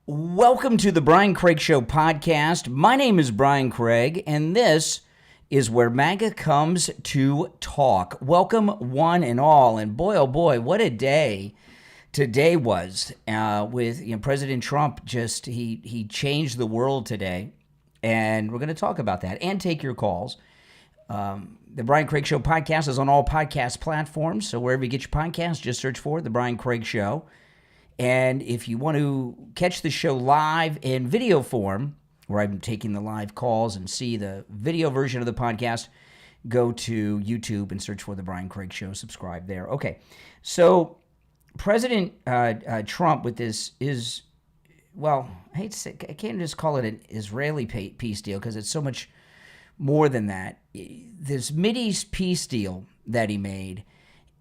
Welcome to the Brian Craig Show podcast. My name is Brian Craig, and this is where MAGA comes to talk. Welcome, one and all. And boy, oh boy, what a day today was with President Trump. He changed the world today, and we're going to talk about that and take your calls. The Brian Craig Show podcast is on all podcast platforms, so wherever you get your podcasts, just search for The Brian Craig Show. And if you want to catch the show live in video form, where I'm taking the live calls and see the video version of the podcast, go to YouTube and search for The Brian Craig Show. Subscribe there. Okay, so President Trump with this is, well, I can't just call it an Israeli peace deal because it's so much more than that. This Mideast peace deal that he made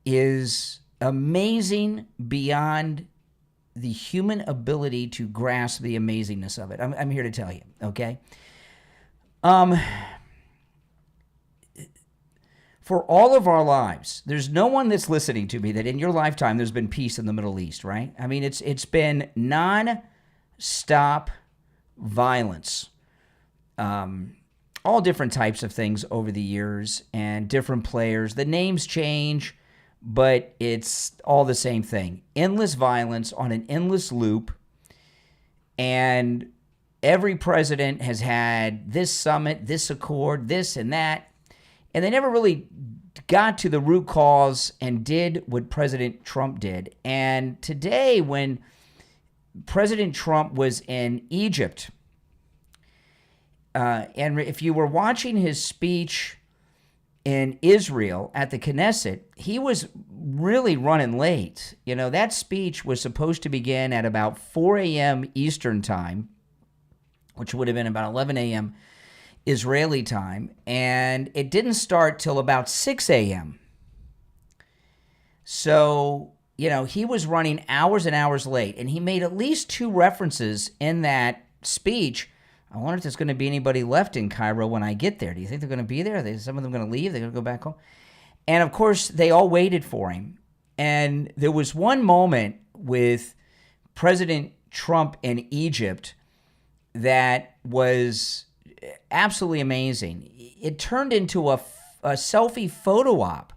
is amazing beyond the human ability to grasp the amazingness of it. I'm here to tell you, okay? For all of our lives, there's no one that's listening to me that in your lifetime there's been peace in the Middle East, right? I mean, it's been non-stop violence, all different types of things over the years and different players. The names change, but it's all the same thing. Endless violence on an endless loop. And every president has had this summit, this accord, this and that. And they never really got to the root cause and did what President Trump did. And today, when President Trump was in Egypt, and if you were watching his speech in Israel at the Knesset, he was really running late. You know, that speech was supposed to begin at about 4 a.m. Eastern time, which would have been about 11 a.m. Israeli time, and it didn't start till about 6 a.m. So, he was running hours and hours late, and he made at least two references in that speech. I wonder if there's going to be anybody left in Cairo when I get there. Do you think they're going to be there? Are some of them going to leave? They're going to go back home? And, of course, they all waited for him. And there was one moment with President Trump in Egypt that was absolutely amazing. It turned into a selfie photo op.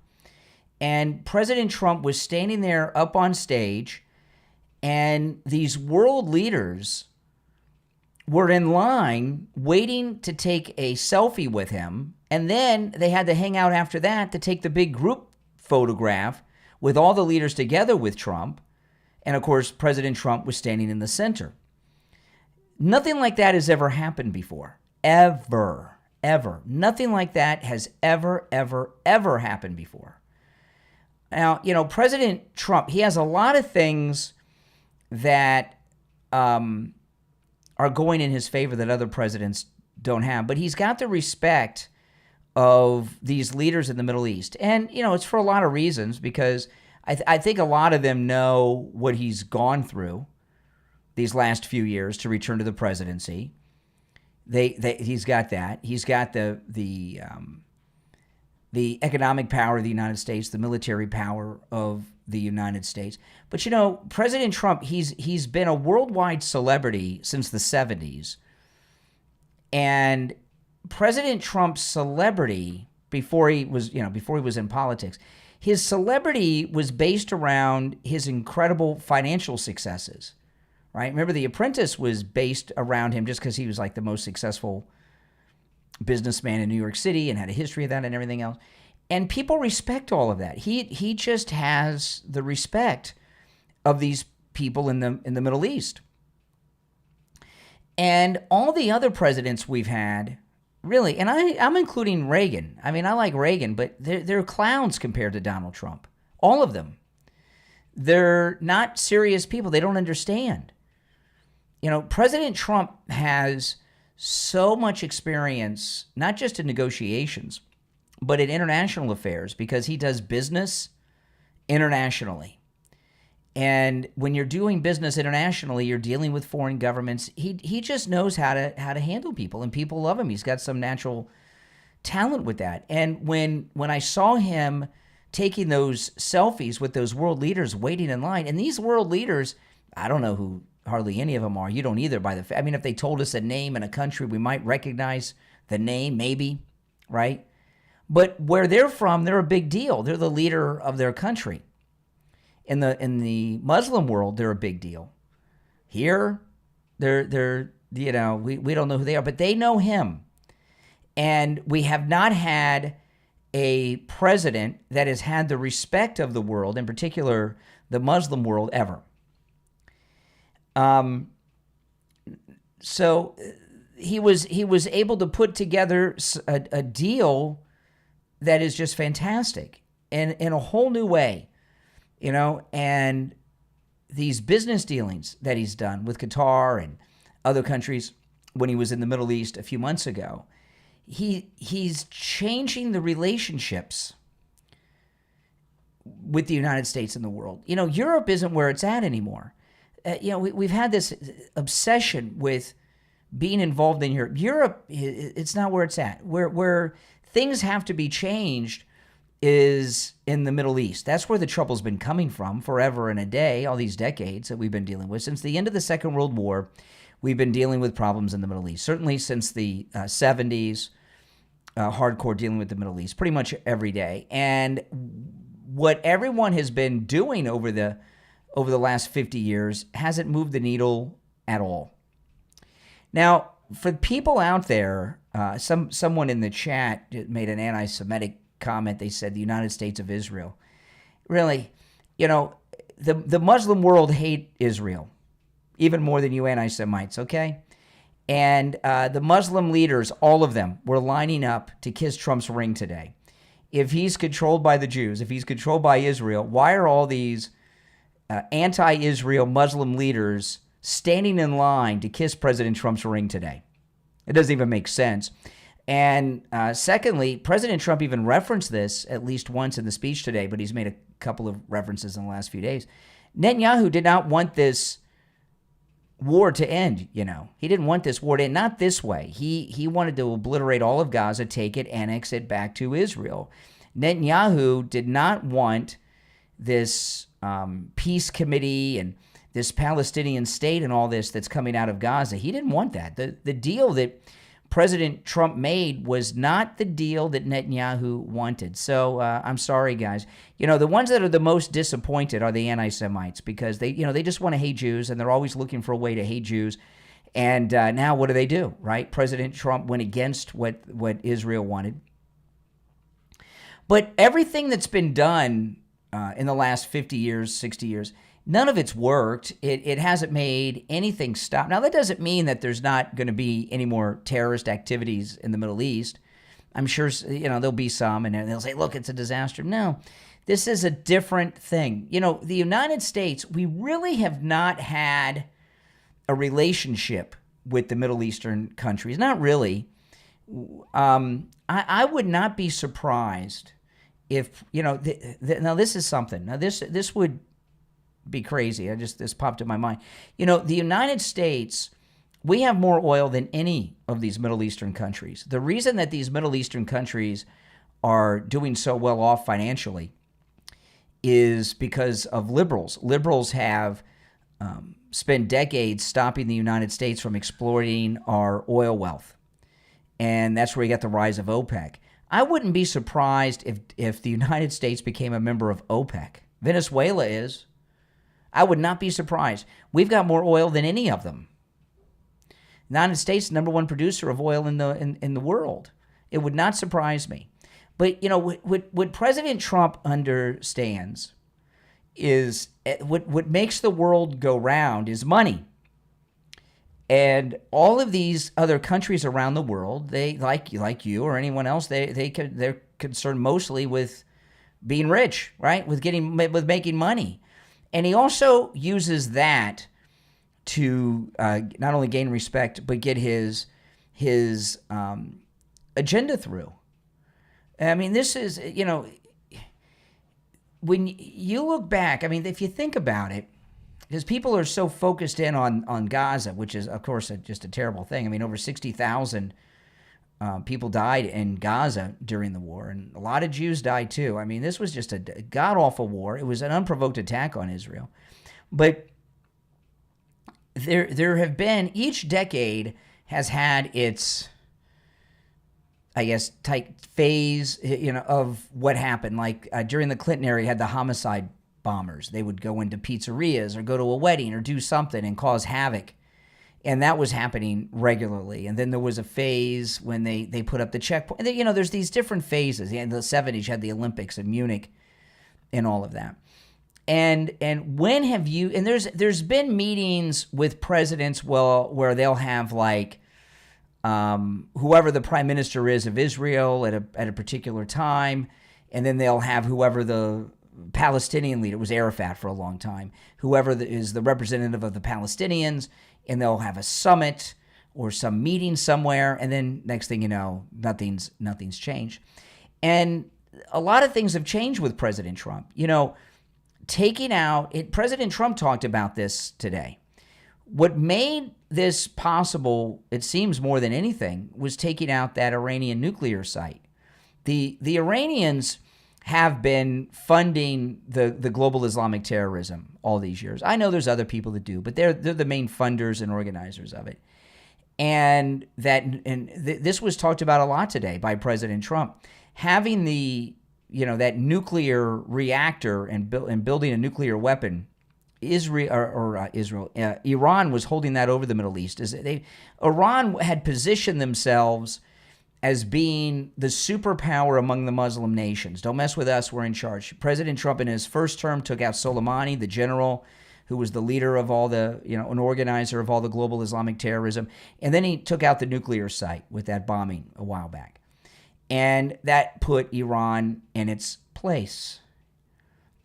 And President Trump was standing there up on stage, and these world leaders were in line waiting to take a selfie with him, and then they had to hang out after that to take the big group photograph with all the leaders together with Trump. And of course, President Trump was standing in the center. Nothing like that has ever happened before. Ever. Nothing like that has ever happened before. Now, President Trump, he has a lot of things that are going in his favor that other presidents don't have. But he's got the respect of these leaders in the Middle East. And, it's for a lot of reasons, because I think a lot of them know what he's gone through these last few years to return to the presidency. He's got that. He's got the economic power of the United States, the military power of the United States. But, President Trump, he's been a worldwide celebrity since the 70s. And President Trump's celebrity, before he was in politics, his celebrity was based around his incredible financial successes, right? Remember, The Apprentice was based around him just because he was like the most successful businessman in New York City and had a history of that and everything else. And people respect all of that. He just has the respect of these people in the Middle East. And all the other presidents we've had, really, and I'm including Reagan. I mean, I like Reagan, but they're clowns compared to Donald Trump. All of them. They're not serious people. They don't understand. President Trump has so much experience, not just in negotiations, but in international affairs, because he does business internationally. And when you're doing business internationally, you're dealing with foreign governments. He just knows how to handle people, and people love him. He's got some natural talent with that. And when I saw him taking those selfies with those world leaders waiting in line, and these world leaders, I don't know who hardly any of them are. You don't either. I mean, if they told us a name and a country, we might recognize the name, maybe, right? But where they're from, they're a big deal. They're the leader of their country. In the Muslim world, they're a big deal. Here, they're we don't know who they are, but they know him. And we have not had a president that has had the respect of the world, in particular the Muslim world, ever. So he was able to put together a deal that is just fantastic and in a whole new way, and these business dealings that he's done with Qatar and other countries when he was in the Middle East a few months ago, he's changing the relationships with the United States and the world. Europe isn't where it's at anymore. We've had this obsession with being involved in Europe. Europe, it's not where it's at. Where things have to be changed is in the Middle East. That's where the trouble's been coming from forever and a day, all these decades that we've been dealing with. Since the end of the Second World War, we've been dealing with problems in the Middle East. Certainly since the 70s, hardcore dealing with the Middle East, pretty much every day. And what everyone has been doing over the last 50 years hasn't moved the needle at all. Now, for people out there, someone in the chat made an anti-Semitic comment. They said the United States of Israel. Really, the Muslim world hate Israel even more than you anti-Semites, okay? And the Muslim leaders, all of them, were lining up to kiss Trump's ring today. If he's controlled by the Jews, if he's controlled by Israel, why are all these anti-Israel Muslim leaders standing in line to kiss President Trump's ring today? It doesn't even make sense. And secondly, President Trump even referenced this at least once in the speech today, but he's made a couple of references in the last few days. Netanyahu did not want this war to end, He didn't want this war to end, not this way. He wanted to obliterate all of Gaza, take it, annex it back to Israel. Netanyahu did not want this peace committee and this Palestinian state and all this that's coming out of Gaza. He didn't want that. The deal that President Trump made was not the deal that Netanyahu wanted. So I'm sorry, guys. The ones that are the most disappointed are the anti-Semites because they just want to hate Jews and they're always looking for a way to hate Jews. And now what do, right? President Trump went against what Israel wanted. But everything that's been done in the last 50 years, 60 years, none of it's worked. It hasn't made anything stop. Now, that doesn't mean that there's not going to be any more terrorist activities in the Middle East. I'm sure, there'll be some, and they'll say, look, it's a disaster. No, this is a different thing. The United States, we really have not had a relationship with the Middle Eastern countries. Not really. I would not be surprised if, now this is something. Now, this would be crazy. This popped in my mind. The United States, we have more oil than any of these Middle Eastern countries. The reason that these Middle Eastern countries are doing so well off financially is because of liberals. Liberals have spent decades stopping the United States from exploiting our oil wealth. And that's where you got the rise of OPEC. I wouldn't be surprised if the United States became a member of OPEC. Venezuela is. I would not be surprised. We've got more oil than any of them. The United States, number one producer of oil in the world. It would not surprise me. But what President Trump understands is what makes the world go round is money. And all of these other countries around the world, they like you or anyone else, they're concerned mostly with being rich, right? With making money. And he also uses that to not only gain respect, but get his agenda through. I mean, this is, when you look back, I mean, if you think about it, because people are so focused in on Gaza, which is, of course, just a terrible thing. I mean, over 60,000 people died in Gaza during the war, and a lot of Jews died too. I mean, this was just a god-awful war. It was an unprovoked attack on Israel. But there have been, each decade has had its, I guess, tight phase, of what happened. Like during the Clinton era, you had the homicide bombers. They would go into pizzerias or go to a wedding or do something and cause havoc. And that was happening regularly. And then there was a phase when they put up the checkpoint. There's these different phases. In the 70s, you had the Olympics in Munich and all of that. And when have you, and there's been meetings with presidents where they'll have like whoever the prime minister is of Israel at a particular time, and then they'll have whoever the Palestinian leader, was Arafat for a long time, whoever is the representative of the Palestinians, and they'll have a summit or some meeting somewhere, and then next thing you know, nothing's changed. And a lot of things have changed with President Trump. President Trump talked about this today. What made this possible, it seems more than anything, was taking out that Iranian nuclear site. The Iranians have been funding the global Islamic terrorism all these years. I know there's other people that do, but they're the main funders and organizers of it. And this was talked about a lot today by President Trump. Having that nuclear reactor and building a nuclear weapon, Iran was holding that over the Middle East. Iran had positioned themselves as being the superpower among the Muslim nations. Don't mess with us, we're in charge. President Trump in his first term took out Soleimani, the general who was the leader of all an organizer of all the global Islamic terrorism. And then he took out the nuclear site with that bombing a while back. And that put Iran in its place.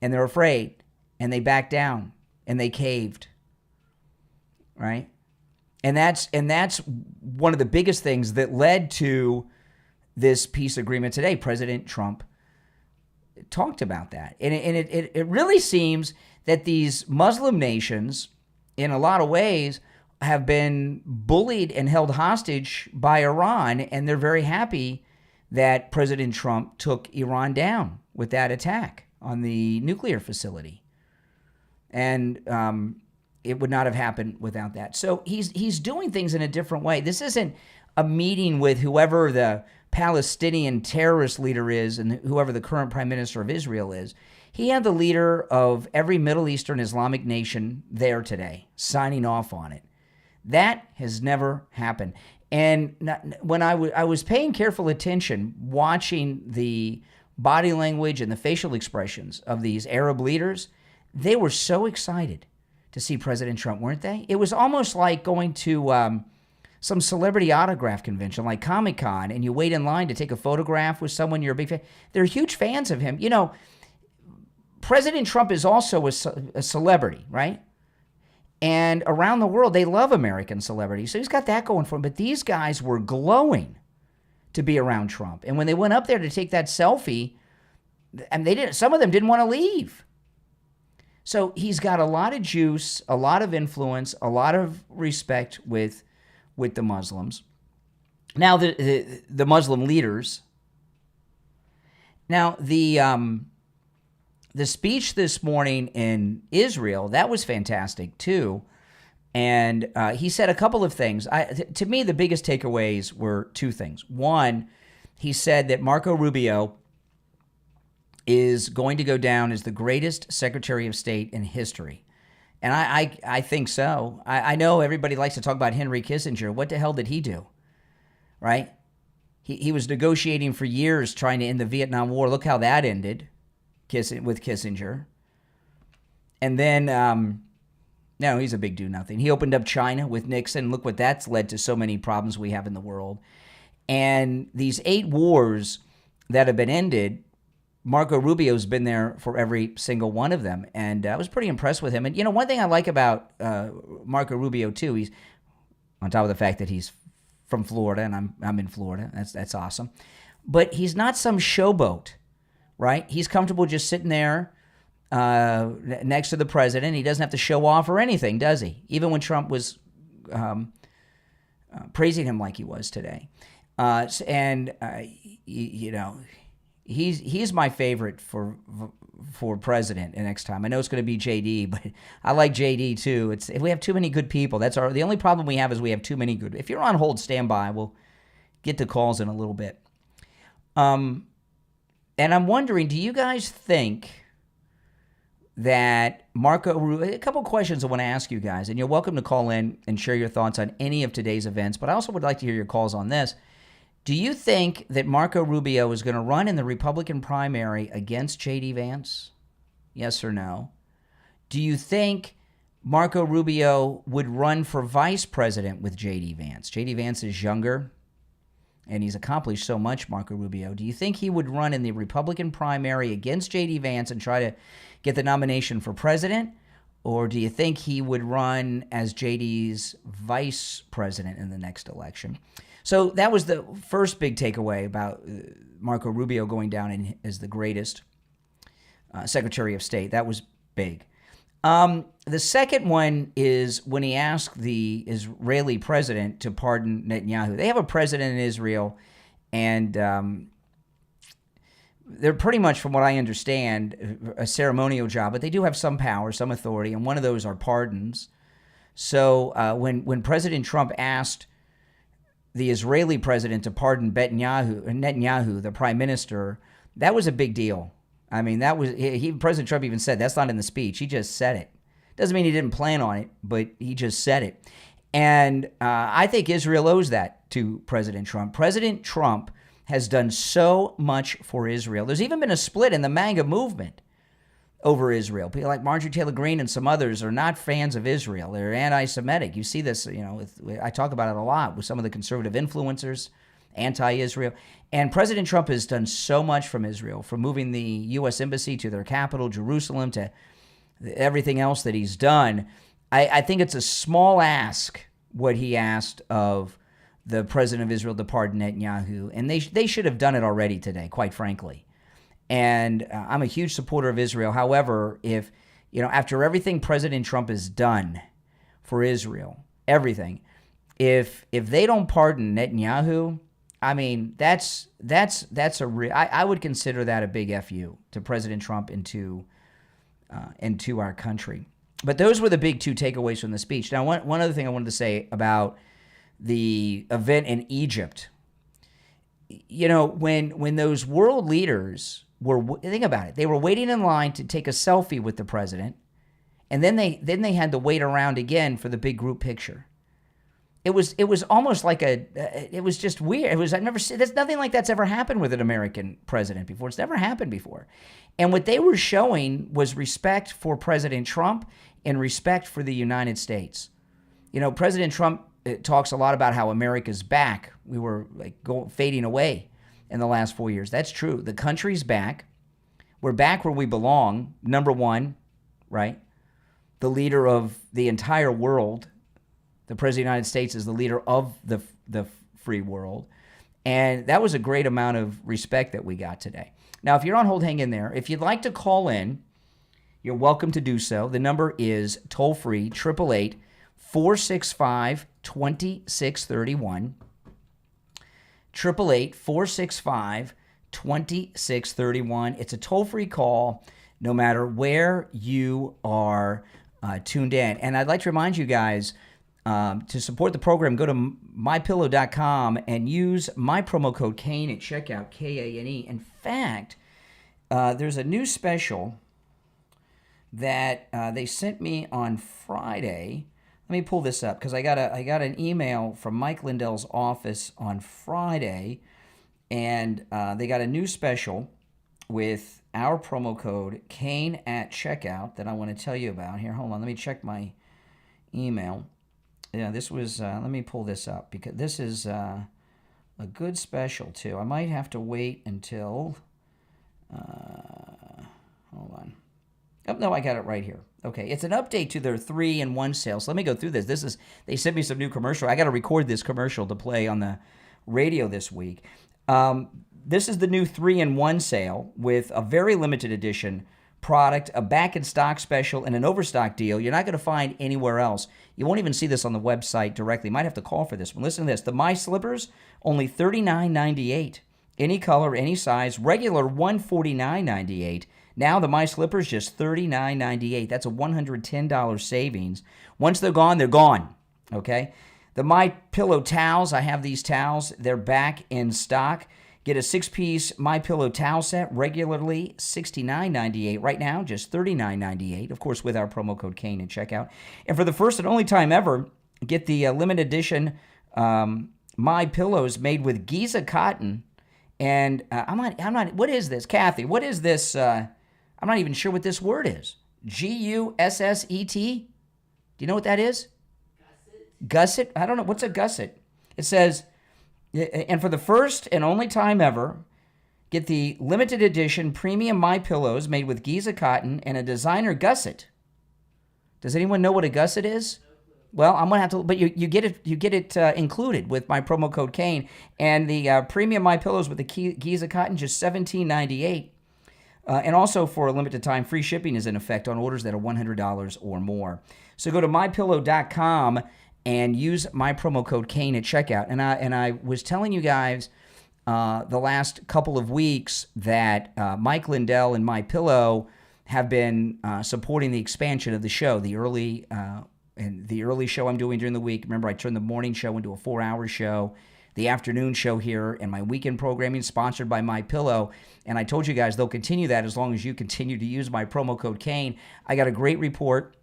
And they're afraid. And they backed down. And they caved. Right? And that's one of the biggest things that led to this peace agreement today. President Trump talked about that. And it really seems that these Muslim nations, in a lot of ways, have been bullied and held hostage by Iran. And they're very happy that President Trump took Iran down with that attack on the nuclear facility. And it would not have happened without that. So he's doing things in a different way. This isn't a meeting with whoever the Palestinian terrorist leader is and whoever the current prime minister of Israel is. He had the leader of every Middle Eastern Islamic nation there today, signing off on it. That has never happened. And when I was paying careful attention, watching the body language and the facial expressions of these Arab leaders, they were so excited to see President Trump, weren't they? It was almost like going to some celebrity autograph convention like Comic-Con, and you wait in line to take a photograph with someone you're a big fan. They're huge fans of him. President Trump is also a celebrity, right? And around the world, they love American celebrities. So he's got that going for him. But these guys were glowing to be around Trump. And when they went up there to take that selfie, and some of them didn't want to leave. So he's got a lot of juice, a lot of influence, a lot of respect with the Muslims. Now, the Muslim leaders. Now, the speech this morning in Israel, that was fantastic too. And he said a couple of things. To me, the biggest takeaways were two things. One, he said that Marco Rubio is going to go down as the greatest Secretary of State in history. And I think so. I know everybody likes to talk about Henry Kissinger. What the hell did he do? Right? He was negotiating for years trying to end the Vietnam War. Look how that ended. With Kissinger. And then, no, he's a big do-nothing. He opened up China with Nixon. Look what that's led to, so many problems we have in the world. And these 8 wars that have been ended, Marco Rubio's been there for every single one of them. And I was pretty impressed with him. And, one thing I like about Marco Rubio, too, he's on top of the fact that he's from Florida, and I'm in Florida. That's awesome. But he's not some showboat. Right? He's comfortable just sitting there next to the president. He doesn't have to show off or anything, does he? Even when Trump was praising him like he was today. He's my favorite for for president next time. I know it's going to be JD, but I like JD too. We have too many good people. The only problem we have is we have too many good. If you're on hold, stand by. We'll get to calls in a little bit. And I'm wondering, do you guys think that Marco Rubio, a couple questions I want to ask you guys, and you're welcome to call in and share your thoughts on any of today's events, but I also would like to hear your calls on this. Do you think that Marco Rubio is going to run in the Republican primary against J.D. Vance? Yes or no? Do you think Marco Rubio would run for vice president with J.D. Vance? J.D. Vance is younger, and he's accomplished so much, Marco Rubio. Do you think he would run in the Republican primary against J.D. Vance and try to get the nomination for president? Or do you think he would run as J.D.'s vice president in the next election? So that was the first big takeaway about Marco Rubio going down as the greatest Secretary of State. That was big. The second one is when he asked the Israeli president to pardon Netanyahu. They have a president in Israel, and they're pretty much, from what I understand, a ceremonial job, but they do have some power, some authority, and one of those are pardons. So when President Trump asked the Israeli president to pardon Netanyahu, the prime minister, that was a big deal. I mean, President Trump even said, that's not in the speech. He just said it. Doesn't mean he didn't plan on it, but he just said it. And I think Israel owes that to President Trump. President Trump has done so much for Israel. There's even been a split in the MAGA movement over Israel. People like Marjorie Taylor Greene and some others are not fans of Israel. They're anti-Semitic. You see this, I talk about it a lot with some of the conservative influencers, anti-Israel. And President Trump has done so much from Israel, from moving the U.S. Embassy to their capital, Jerusalem, to everything else that he's done. I think it's a small ask what he asked of the president of Israel to pardon Netanyahu. And they should have done it already today, quite frankly. And I'm a huge supporter of Israel. However, if, after everything President Trump has done for Israel, everything, if they don't pardon Netanyahu, I mean, that's a real, I would consider that a big FU to President Trump and to our country. But those were the big two takeaways from the speech. Now, one other thing I wanted to say about the event in Egypt. When those world leaders think about it, they were waiting in line to take a selfie with the president, and then they had to wait around again for the big group picture. It was almost like it was just weird. There's nothing like that's ever happened with an American president before. It's never happened before. And what they were showing was respect for President Trump and respect for the United States. President Trump talks a lot about how America's back. We were fading away in the last 4 years. That's true. The country's back. We're back where we belong. Number one, right? The leader of the entire world. The President of the United States is the leader of the free world. And that was a great amount of respect that we got today. Now, if you're on hold, hang in there. If you'd like to call in, you're welcome to do so. The number is toll-free, 888-465-2631. 888-465-2631. It's a toll-free call no matter where you are tuned in. And I'd like to remind you guys, to support the program, go to mypillow.com and use my promo code Kane at checkout, Kane. In fact, there's a new special that they sent me on Friday. Let me pull this up because I got an email from Mike Lindell's office on Friday, and they got a new special with our promo code Kane at checkout that I want to tell you about. Here, hold on. Let me check my email. Yeah, this was, let me pull this up because this is a good special too. I might have to wait until, hold on. Oh, no, I got it right here. Okay, it's an update to their 3-in-1 sale. So let me go through this. They sent me some new commercial. I got to record this commercial to play on the radio this week. This is the new 3-in-1 sale with a very limited edition product, a back-in-stock special, and an overstock deal you're not going to find anywhere else. You won't even see this on the website directly. You might have to call for this one. Listen to this. The My Slippers, only $39.98. Any color, any size. Regular $149.98. Now the My Slippers just $39.98. That's a $110 savings. Once they're gone, they're gone. Okay? The My Pillow towels, I have these towels. They're back in stock. Get a 6-piece My Pillow towel set, regularly $69.98. Right now, just $39.98. Of course, with our promo code Kane at checkout. And for the first and only time ever, get the limited edition My Pillows made with Gaza cotton. And I'm not. What is this, Kathy? What is this? I'm not even sure what this word is. Gusset? Do you know what that is? Gusset? I don't know. What's a gusset? It says, and for the first and only time ever, get the limited edition premium My Pillows made with Gaza cotton and a designer gusset. Does anyone know what a gusset is? Well, I'm gonna have to, but you get it included with my promo code Kane, and the premium My Pillows with the Gaza cotton just $17.98. And also, for a limited time, free shipping is in effect on orders that are $100 or more. So go to mypillow.com and use my promo code Kane at checkout. And I was telling you guys the last couple of weeks that Mike Lindell and My Pillow have been supporting the expansion of the show, the early show I'm doing during the week. Remember, I turned the morning show into a 4-hour show. The afternoon show here and my weekend programming sponsored by My Pillow. And I told you guys they'll continue that as long as you continue to use my promo code Kane. I got a great report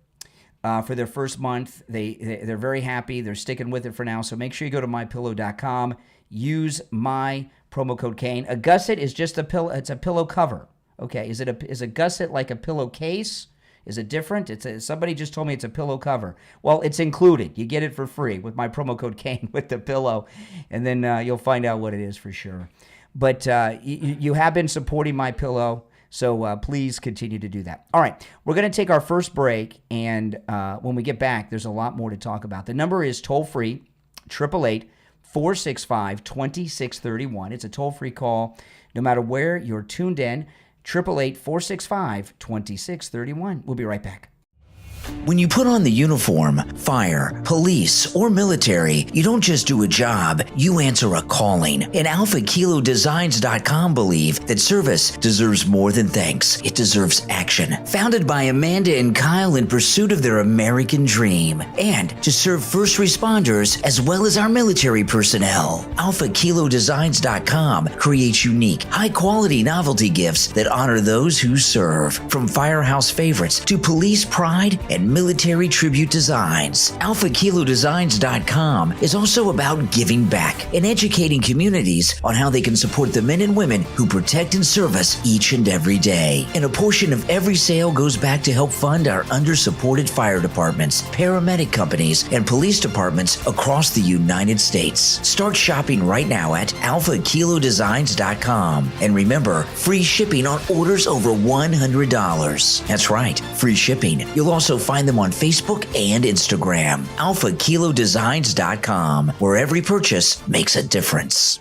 for their first month. They're very happy. They're sticking with it for now. So make sure you go to mypillow.com. Use my promo code Kane. A gusset is just a pillow. It's a pillow cover. Okay. Is a gusset like a pillowcase? Is it different? Somebody just told me it's a pillow cover. Well, it's included. You get it for free with my promo code Kane with the pillow, and then you'll find out what it is for sure. But you have been supporting My Pillow, so please continue to do that. All right, we're going to take our first break, and when we get back, there's a lot more to talk about. The number is toll-free, 888-465-2631. It's a toll-free call no matter where you're tuned in. 888-465-2631. We'll be right back. When you put on the uniform, fire, police, or military, you don't just do a job, you answer a calling. And AlphaKiloDesigns.com believe that service deserves more than thanks. It deserves action. Founded by Amanda and Kyle in pursuit of their American dream. And to serve first responders as well as our military personnel. AlphaKiloDesigns.com creates unique, high-quality novelty gifts that honor those who serve. From firehouse favorites to police pride and military tribute designs. AlphaKiloDesigns.com is also about giving back and educating communities on how they can support the men and women who protect and serve us each and every day. And a portion of every sale goes back to help fund our under-supported fire departments, paramedic companies, and police departments across the United States. Start shopping right now at AlphaKiloDesigns.com. And remember, free shipping on orders over $100. That's right, free shipping. You'll also find them on Facebook and Instagram. AlphaKiloDesigns.com, where every purchase makes a difference.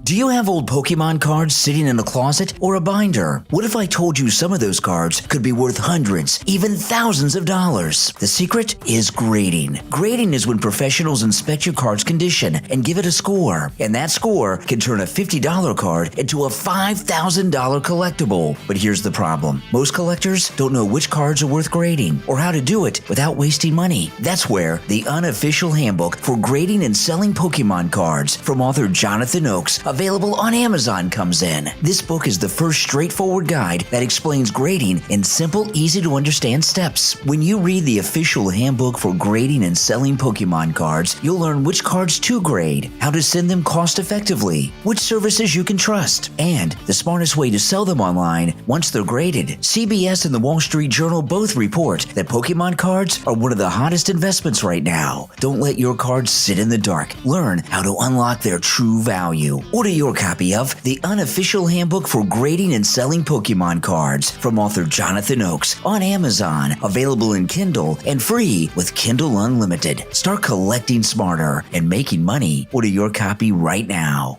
Do you have old Pokemon cards sitting in a closet or a binder? What if I told you some of those cards could be worth hundreds, even thousands of dollars? The secret is grading. Grading is when professionals inspect your card's condition and give it a score. And that score can turn a $50 card into a $5,000 collectible. But here's the problem. Most collectors don't know which cards are worth grading or how to do it without wasting money. That's where the unofficial handbook for grading and selling Pokemon cards from author Jonathan Oakes, available on Amazon, comes in. This book is the first straightforward guide that explains grading in simple, easy to understand steps. When you read the official handbook for grading and selling Pokemon cards, you'll learn which cards to grade, how to send them cost effectively, which services you can trust, and the smartest way to sell them online once they're graded. CBS and the Wall Street Journal both report that Pokemon cards are one of the hottest investments right now. Don't let your cards sit in the dark. Learn how to unlock their true value. Order your copy of The Unofficial Handbook for Grading and Selling Pokemon Cards from author Jonathan Oakes on Amazon, available in Kindle and free with Kindle Unlimited. Start collecting smarter and making money. Order your copy right now.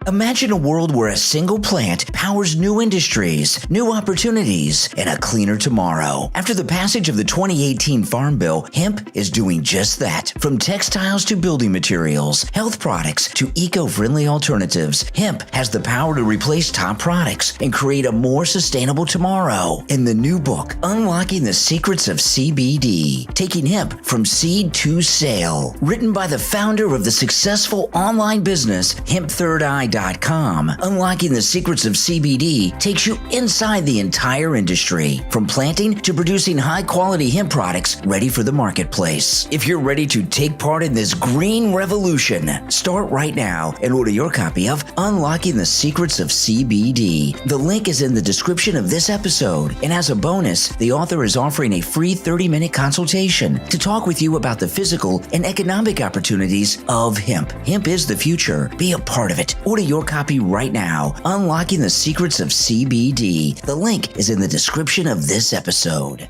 Imagine a world where a single plant powers new industries, new opportunities, and a cleaner tomorrow. After the passage of the 2018 Farm Bill, hemp is doing just that. From textiles to building materials, health products to eco-friendly alternatives, hemp has the power to replace top products and create a more sustainable tomorrow. In the new book, Unlocking the Secrets of CBD, Taking Hemp from Seed to Sale, written by the founder of the successful online business, HempThirdEye.com, Unlocking the Secrets of CBD takes you inside the entire industry, from planting to producing high-quality hemp products ready for the marketplace. If you're ready to take part in this green revolution, start right now and order your copy of Unlocking the Secrets of CBD. The link is in the description of this episode, and as a bonus, the author is offering a free 30-minute consultation to talk with you about the physical and economic opportunities of hemp. Hemp is the future. Be a part of it. Order your copy right now. Unlocking the Secrets of CBD. The link is in the description of this episode.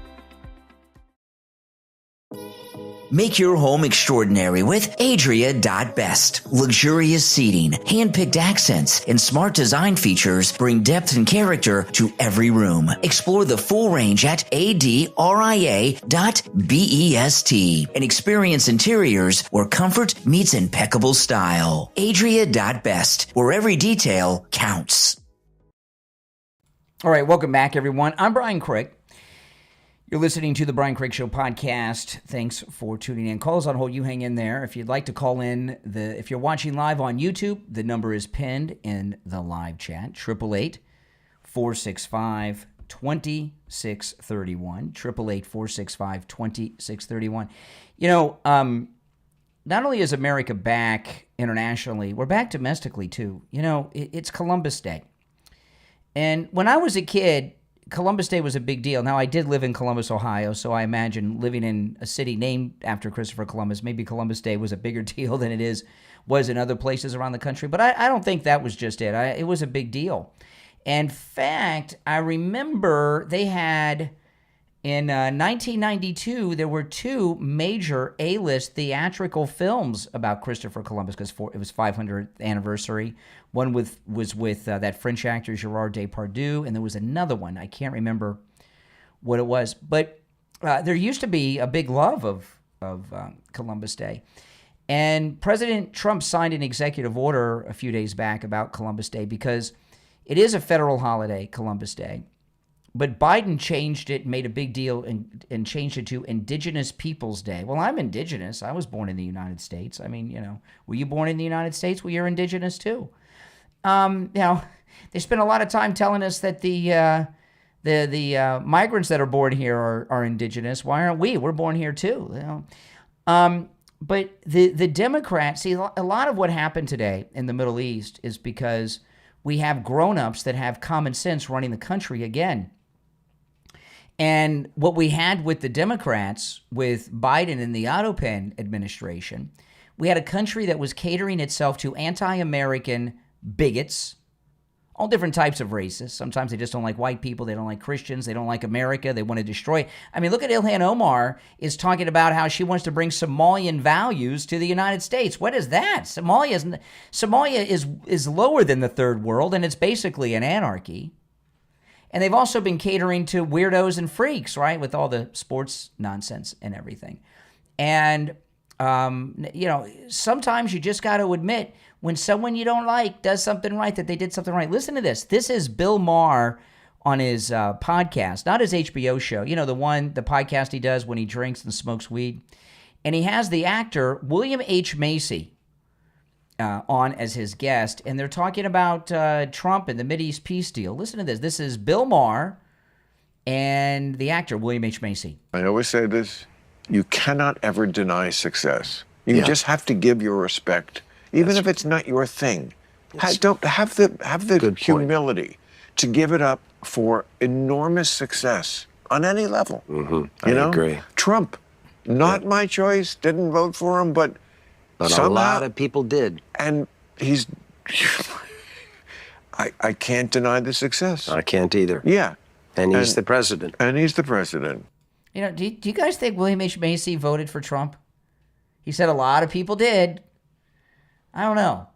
Make your home extraordinary with Adria.best. Luxurious seating, hand-picked accents, and smart design features bring depth and character to every room. Explore the full range at adria.best and experience interiors where comfort meets impeccable style. Adria.best, where every detail counts. All right, welcome back, everyone. I'm Brian Craig. You're listening to the Brian Craig Show podcast. Thanks for tuning in. Call us on hold. You hang in there. If you'd like to call in, if you're watching live on YouTube, the number is pinned in the live chat, 888-465-2631, 888-465-2631. You know, not only is America back internationally, we're back domestically too. You know, it's Columbus Day. And when I was a kid, Columbus Day was a big deal. Now, I did live in Columbus, Ohio, so I imagine living in a city named after Christopher Columbus, maybe Columbus Day was a bigger deal than it was in other places around the country. But I don't think that was just it. It was a big deal. In fact, I remember they had, in 1992, there were two major A-list theatrical films about Christopher Columbus because it was 500th anniversary. One was with that French actor Gerard Depardieu, and there was another one. I can't remember what it was. But there used to be a big love of Columbus Day. And President Trump signed an executive order a few days back about Columbus Day because it is a federal holiday, Columbus Day. But Biden changed it, made a big deal, and changed it to Indigenous Peoples Day. Well, I'm indigenous. I was born in the United States. I mean, you know, were you born in the United States? Well, you're indigenous too. You know, they spend a lot of time telling us that the migrants that are born here are indigenous. Why aren't we? We're born here too. You know? But the Democrats, see, a lot of what happened today in the Middle East is because we have grown-ups that have common sense running the country again. And what we had with the Democrats, with Biden and the Otto Pen administration, we had a country that was catering itself to anti-American bigots, all different types of racists. Sometimes they just don't like white people. They don't like Christians. They don't like America. They want to destroy it. I mean, look at Ilhan Omar is talking about how she wants to bring Somalian values to the United States. What is that? Somalia is lower than the third world, and it's basically an anarchy. And they've also been catering to weirdos and freaks, right, with all the sports nonsense and everything. And, you know, sometimes you just got to admit when someone you don't like does something right, that they did something right. Listen to this. This is Bill Maher on his podcast, not his HBO show. You know, the podcast he does when he drinks and smokes weed. And he has the actor William H. Macy on as his guest. And they're talking about Trump and the Mideast peace deal. Listen to this. This is Bill Maher and the actor William H. Macy. I always say this. You cannot ever deny success. You just have to give your respect. Even if it's not your thing, don't have the humility to give it up for enormous success on any level. Mm-hmm. I agree. Trump, not my choice. Didn't vote for him, but somehow, a lot of people did. And he's. I can't deny the success. I can't either. Yeah, and he's the president. And he's the president. You know, do you guys think William H. Macy voted for Trump? He said a lot of people did. I don't know.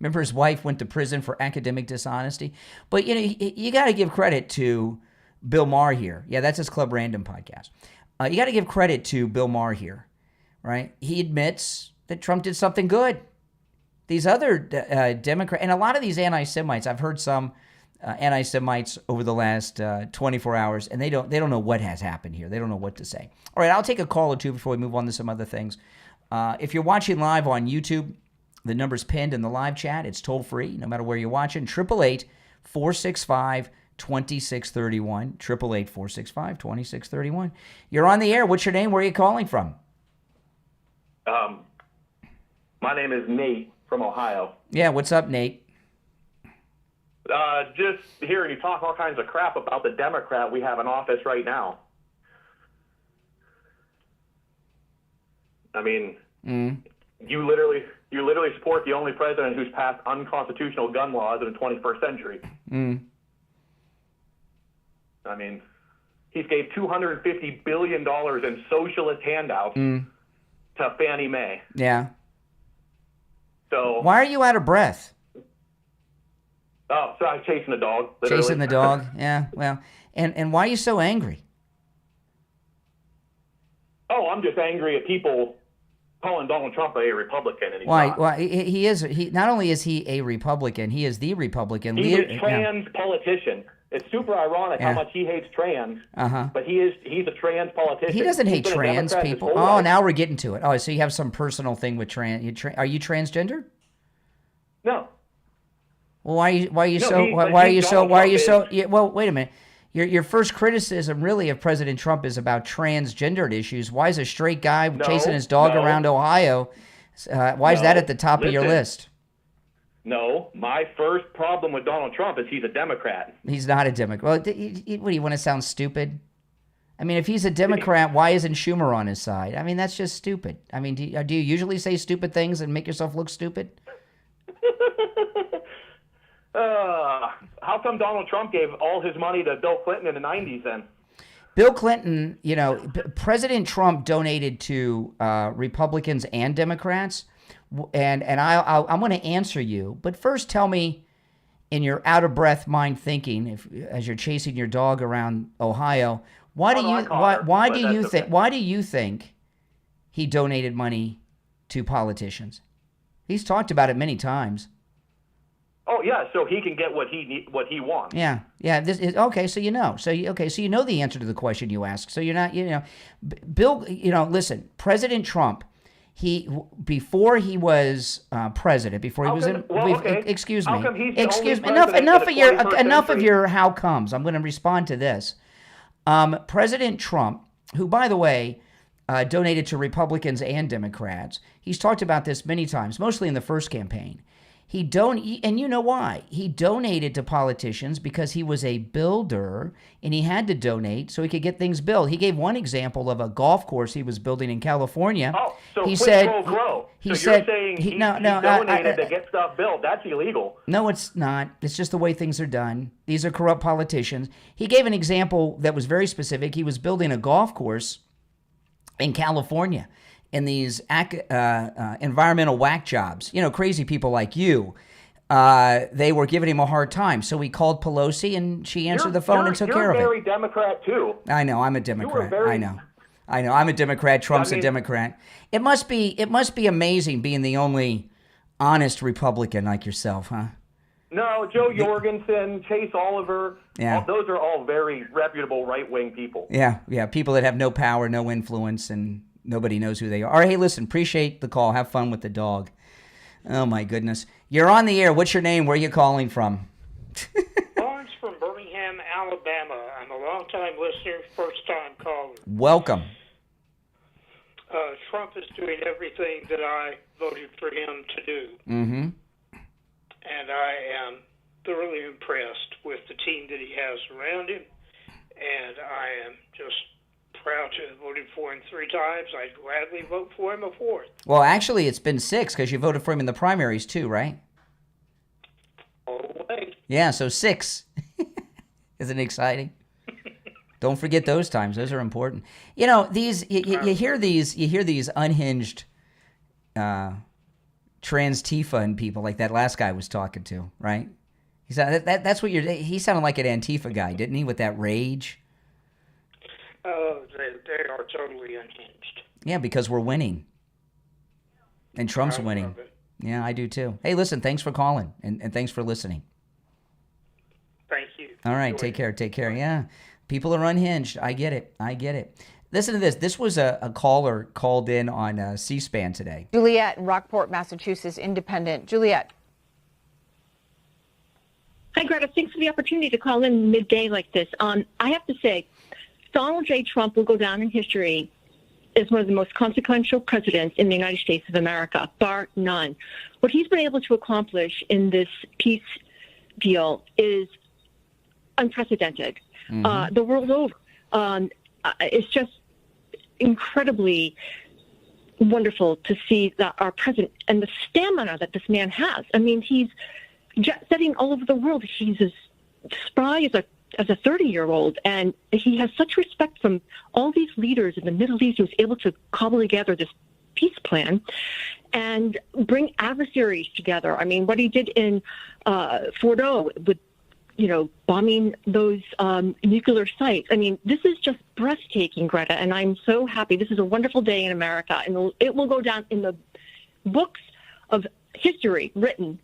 Remember his wife went to prison for academic dishonesty? But, you got to give credit to Bill Maher here. Yeah, that's his Club Random podcast. You got to give credit to Bill Maher here, right? He admits that Trump did something good. These other Democrats, and a lot of these anti-Semites, I've heard some anti-Semites over the last 24 hours, and they don't know what has happened here. They don't know what to say. All right, I'll take a call or two before we move on to some other things. If you're watching live on YouTube, the number's pinned in the live chat. It's toll free, no matter where you're watching. 888-465-2631. 888-465-2631. You're on the air. What's your name? Where are you calling from? My name is Nate from Ohio. Yeah, what's up, Nate? Just hearing you talk all kinds of crap about the Democrat we have in office right now. I mean, you literally support the only president who's passed unconstitutional gun laws in the 21st century. I mean, he gave $250 billion in socialist handouts to Fannie Mae. Yeah. So why are you out of breath? Oh, so I'm chasing the dog. Literally. Chasing the dog? Yeah, well, and why are you so angry? Oh, I'm just angry at people calling Donald Trump a Republican. And he's Why? not. Well, he is. He not only is he a Republican, he is the Republican He's leader. a trans politician. It's super ironic how much he hates trans, but he's a trans politician. He doesn't hate He's been a trans Democrat his people. whole Oh, life. now we're getting to it. Oh, so you have some personal thing with trans? Are you transgender? No. Well, why are you No, so? he- Why but are he- you so? Donald Why are you Trump so? Yeah, well, wait a minute. Your first criticism really of President Trump is about transgendered issues. Why is a straight guy chasing his dog around Ohio? Why is that at the top of your list? No, my first problem with Donald Trump is he's a Democrat. He's not a Democrat. Well, what do you want to sound stupid? I mean, if he's a Democrat, why isn't Schumer on his side? I mean, that's just stupid. I mean, do you usually say stupid things and make yourself look stupid? How come Donald Trump gave all his money to Bill Clinton in the 90s then? Bill Clinton, President Trump donated to Republicans and Democrats, and I'm going to answer you. But first, tell me, in your out of breath mind thinking, as you're chasing your dog around Ohio, why do you think he donated money to politicians? He's talked about it many times. Oh yeah, so he can get what he wants. Yeah. Okay, so you know. So you know the answer to the question you asked. So you're not, Bill. Listen, President Trump. Before he was president, before he was in. Excuse me. Enough of your how comes. I'm going to respond to this. President Trump, who by the way donated to Republicans and Democrats, he's talked about this many times, mostly in the first campaign. And you know why? He donated to politicians because he was a builder and he had to donate so he could get things built. He gave one example of a golf course he was building in California. Oh, so he quid said, pro quo. He so you're saying he donated to get stuff built. That's illegal. No, it's not. It's just the way things are done. These are corrupt politicians. He gave an example that was very specific. He was building a golf course in California. In these environmental whack jobs, crazy people like you, they were giving him a hard time. So he called Pelosi, and she answered the phone and took care of it. You're very Democrat too. I know. I'm a Democrat. I know. I'm a Democrat. Trump's a Democrat. It must be amazing being the only honest Republican like yourself, huh? No, Joe Jorgensen, Chase Oliver. Yeah. Those are all very reputable right-wing people. Yeah. People that have no power, no influence, and nobody knows who they are. All right, hey, listen, appreciate the call. Have fun with the dog. Oh, my goodness. You're on the air. What's your name? Where are you calling from? Lawrence from Birmingham, Alabama. I'm a long-time listener, first-time caller. Welcome. Trump is doing everything that I voted for him to do. Mm-hmm. And I am thoroughly impressed with the team that he has around him. And I am just proud to have voted for him 3 times. I'd gladly vote for him a 4th. Well, actually, it's been 6 because you voted for him in the primaries too, right? Oh, wait. Yeah, so 6. Isn't it exciting? Don't forget those times; those are important. You hear these unhinged trans-Tifa and people like that last guy was talking to, right? That's what he sounded like an Antifa guy, didn't he, with that rage? Oh, they are totally unhinged. Yeah, because we're winning. And Trump's winning. Yeah, I do too. Hey, listen, thanks for calling, and thanks for listening. Thank you. All right, take care. Yeah, people are unhinged. I get it. Listen to this. This was a caller called in on C-SPAN today. Juliet in Rockport, Massachusetts, independent. Juliet. Hi, Greta. Thanks for the opportunity to call in midday like this. I have to say, Donald J. Trump will go down in history as one of the most consequential presidents in the United States of America, bar none. What he's been able to accomplish in this peace deal is unprecedented. The world over. It's just incredibly wonderful to see that our president and the stamina that this man has. I mean, he's jet setting all over the world. He's as spry as a 30-year-old, and he has such respect from all these leaders in the Middle East. He was able to cobble together this peace plan and bring adversaries together. I mean, what he did in Fordo with, bombing those nuclear sites. I mean, this is just breathtaking, Greta, and I'm so happy. This is a wonderful day in America, and it will go down in the books of history written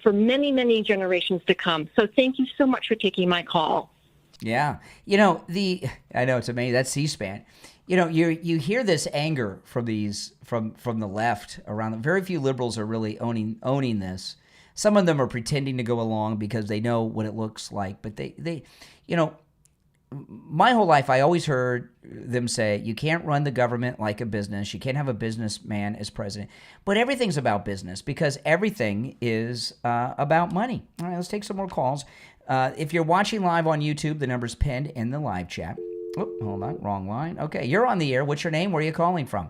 for many, many generations to come. So thank you so much for taking my call. Yeah. I know it's amazing. That's C-SPAN. You hear this anger from the left around. Very few liberals are really owning this. Some of them are pretending to go along because they know what it looks like. But they my whole life I always heard them say, you can't run the government like a business. You can't have a businessman as president. But everything's about business because everything is about money. All right, let's take some more calls. If you're watching live on YouTube, the number's pinned in the live chat. Oh, hold on, wrong line. Okay, you're on the air. What's your name? Where are you calling from?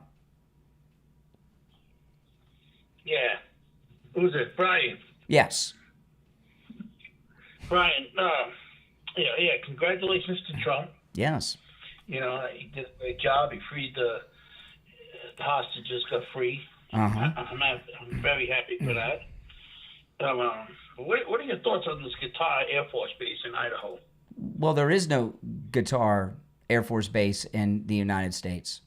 Yeah. Who's it? Brian. Yes. Brian, congratulations to Trump. Yes. He did a great job. He freed the hostages, got free. I'm very happy for that. What are your thoughts on this Qatar Air Force Base in Idaho? Well, there is no Qatar Air Force Base in the United States.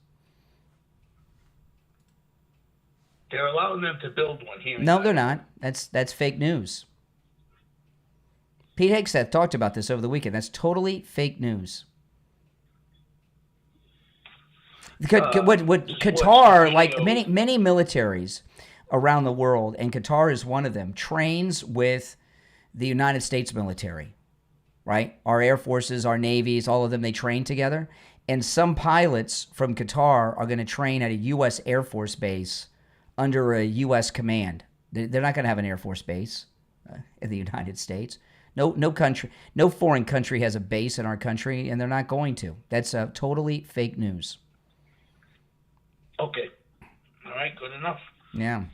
They're allowing them to build one here. No, they're not. That's fake news. Pete Hegseth talked about this over the weekend. That's totally fake news. What Qatar, like many militaries around the world, and Qatar is one of them, trains with the United States military, right? Our air forces, our navies, all of them, they train together. And some pilots from Qatar are going to train at a U.S. Air Force base under a U.S. command. They're not going to have an Air Force base in the United States. No foreign country has a base in our country, and they're not going to. That's totally fake news. Okay. All right. Good enough. Yeah.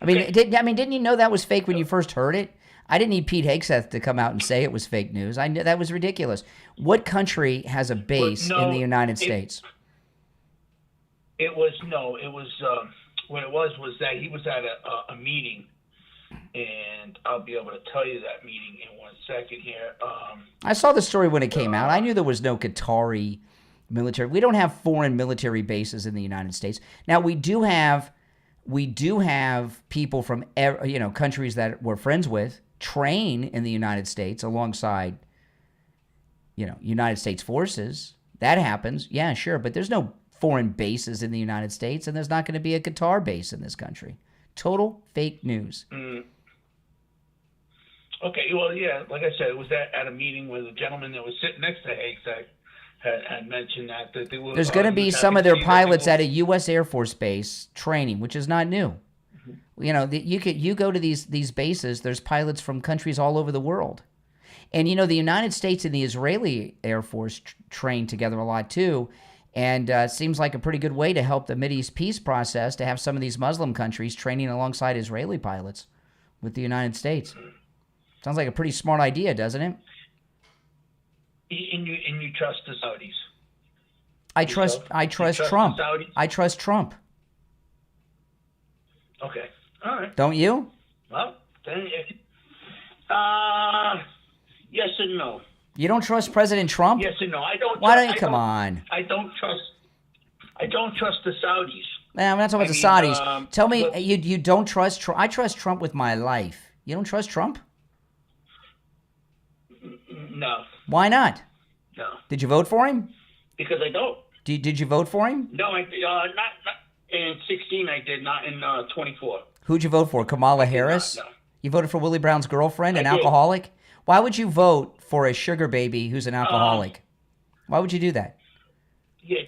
Didn't you know that was fake when you first heard it? I didn't need Pete Hegseth to come out and say it was fake news. I knew that was ridiculous. What country has a base in the United States? What it was that he was at a meeting, and I'll be able to tell you that meeting in 1 second here. I saw the story when it came out. I knew there was no Qatari military. We don't have foreign military bases in the United States. Now we do have people from countries that we're friends with train in the United States alongside United States forces. That happens. Yeah, sure, but there's no foreign bases in the United States, and there's not going to be a Qatar base in this country. Total fake news. Okay, well, yeah, like I said, it was at a meeting where the gentleman that was sitting next to Hagsack had mentioned that they were. There's going to be some of their pilots at a U.S. Air Force base training, which is not new. You go to these bases. There's pilots from countries all over the world, and the United States and the Israeli Air Force train together a lot too. And it seems like a pretty good way to help the Mideast peace process to have some of these Muslim countries training alongside Israeli pilots with the United States. Sounds like a pretty smart idea, doesn't it? And you trust the Saudis? I trust Trump. I trust Trump. Okay. All right. Don't you? Well, then, yes and no. You don't trust President Trump? Yes and no. I don't. Why don't you come on? I don't trust the Saudis. Man, I'm not talking about the Saudis. Tell me, you don't trust Trump? I trust Trump with my life. You don't trust Trump? No. Why not? No. Did you vote for him? Because I don't. Did you vote for him? No, not in 16. I did not in 24. Who'd you vote for? Kamala Harris? No. You voted for Willie Brown's girlfriend, an I did. alcoholic? Why would you vote for a sugar baby who's an alcoholic? Why would you do that? Yeah,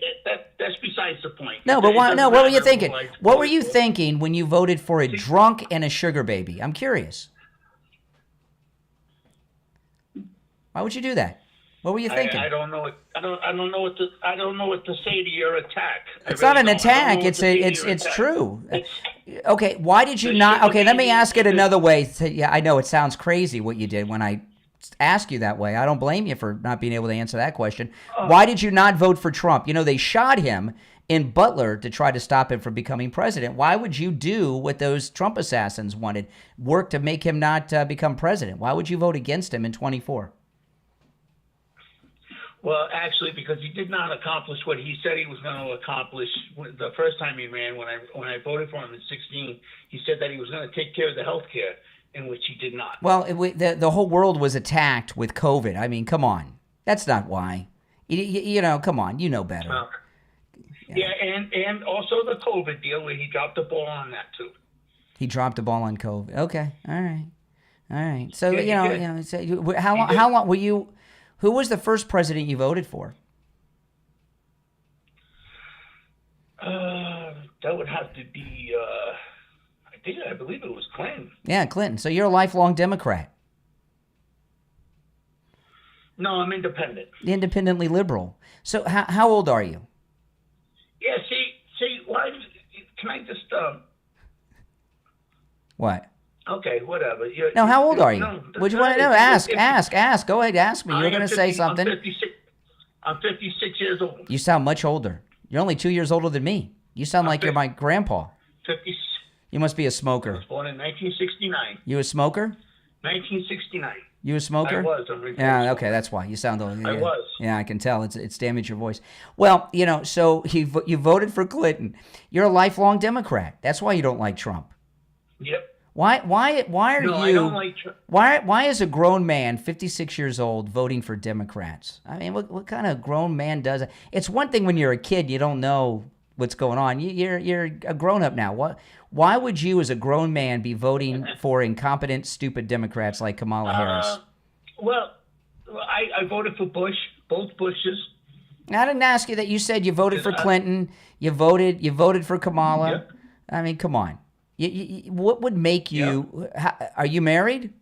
that's besides the point. No, but why? No, what were you thinking? Like, What were you thinking when you voted for a drunk and a sugar baby? I'm curious. Why would you do that? What were you thinking? I don't know. I don't know what to say to your attack. It's not an attack. It's true. Okay, why did you not? Okay, let me ask it another way. Yeah, I know it sounds crazy what you did when I asked you that way. I don't blame you for not being able to answer that question. Why did you not vote for Trump? You know, they shot him in Butler to try to stop him from becoming president. Why would you do what those Trump assassins wanted? Work to make him not become president? Why would you vote against him in 24? Well, actually, because he did not accomplish what he said he was going to accomplish the first time he ran. When I voted for him in 16, he said that he was going to take care of the health care, in which he did not. Well, the whole world was attacked with COVID. I mean, come on. That's not why. You know, come on. You know better. Yeah, and also the COVID deal where he dropped the ball on that, too. He dropped the ball on COVID. Okay. All right. So, Yeah, so how long were you... Who was the first president you voted for? That would have to be, I believe it was Clinton. Yeah, Clinton. So you're a lifelong Democrat. No, I'm independent. Independently liberal. So how old are you? Yeah, see, why, can I just, What? Okay, whatever. No, how old are you? No, Would you want to know? Ask. Go ahead, ask me. You're going to say something. I'm 56 years old. You sound much older. You're only 2 years older than me. You sound like you're my grandpa. 50. You must be a I smoker. was born in 1969. You a smoker? 1969. You a smoker? I was. Yeah, okay, that's why. You sound old. Yeah. I was. Yeah, I can tell. It's damaged your voice. Well, so you voted for Clinton. You're a lifelong Democrat. That's why you don't like Trump. Yep. Why are you? I don't like Trump. Why is a grown man, 56 years old, voting for Democrats? I mean, what kind of grown man does it? It's one thing when you're a kid, you don't know what's going on. You're a grown up now. Why would you, as a grown man, be voting for incompetent, stupid Democrats like Kamala Harris? Well, I voted for Bush, both Bushes. I didn't ask you that. You said you voted for Clinton. You voted for Kamala. Yep. I mean, come on. What would make you? Are you married?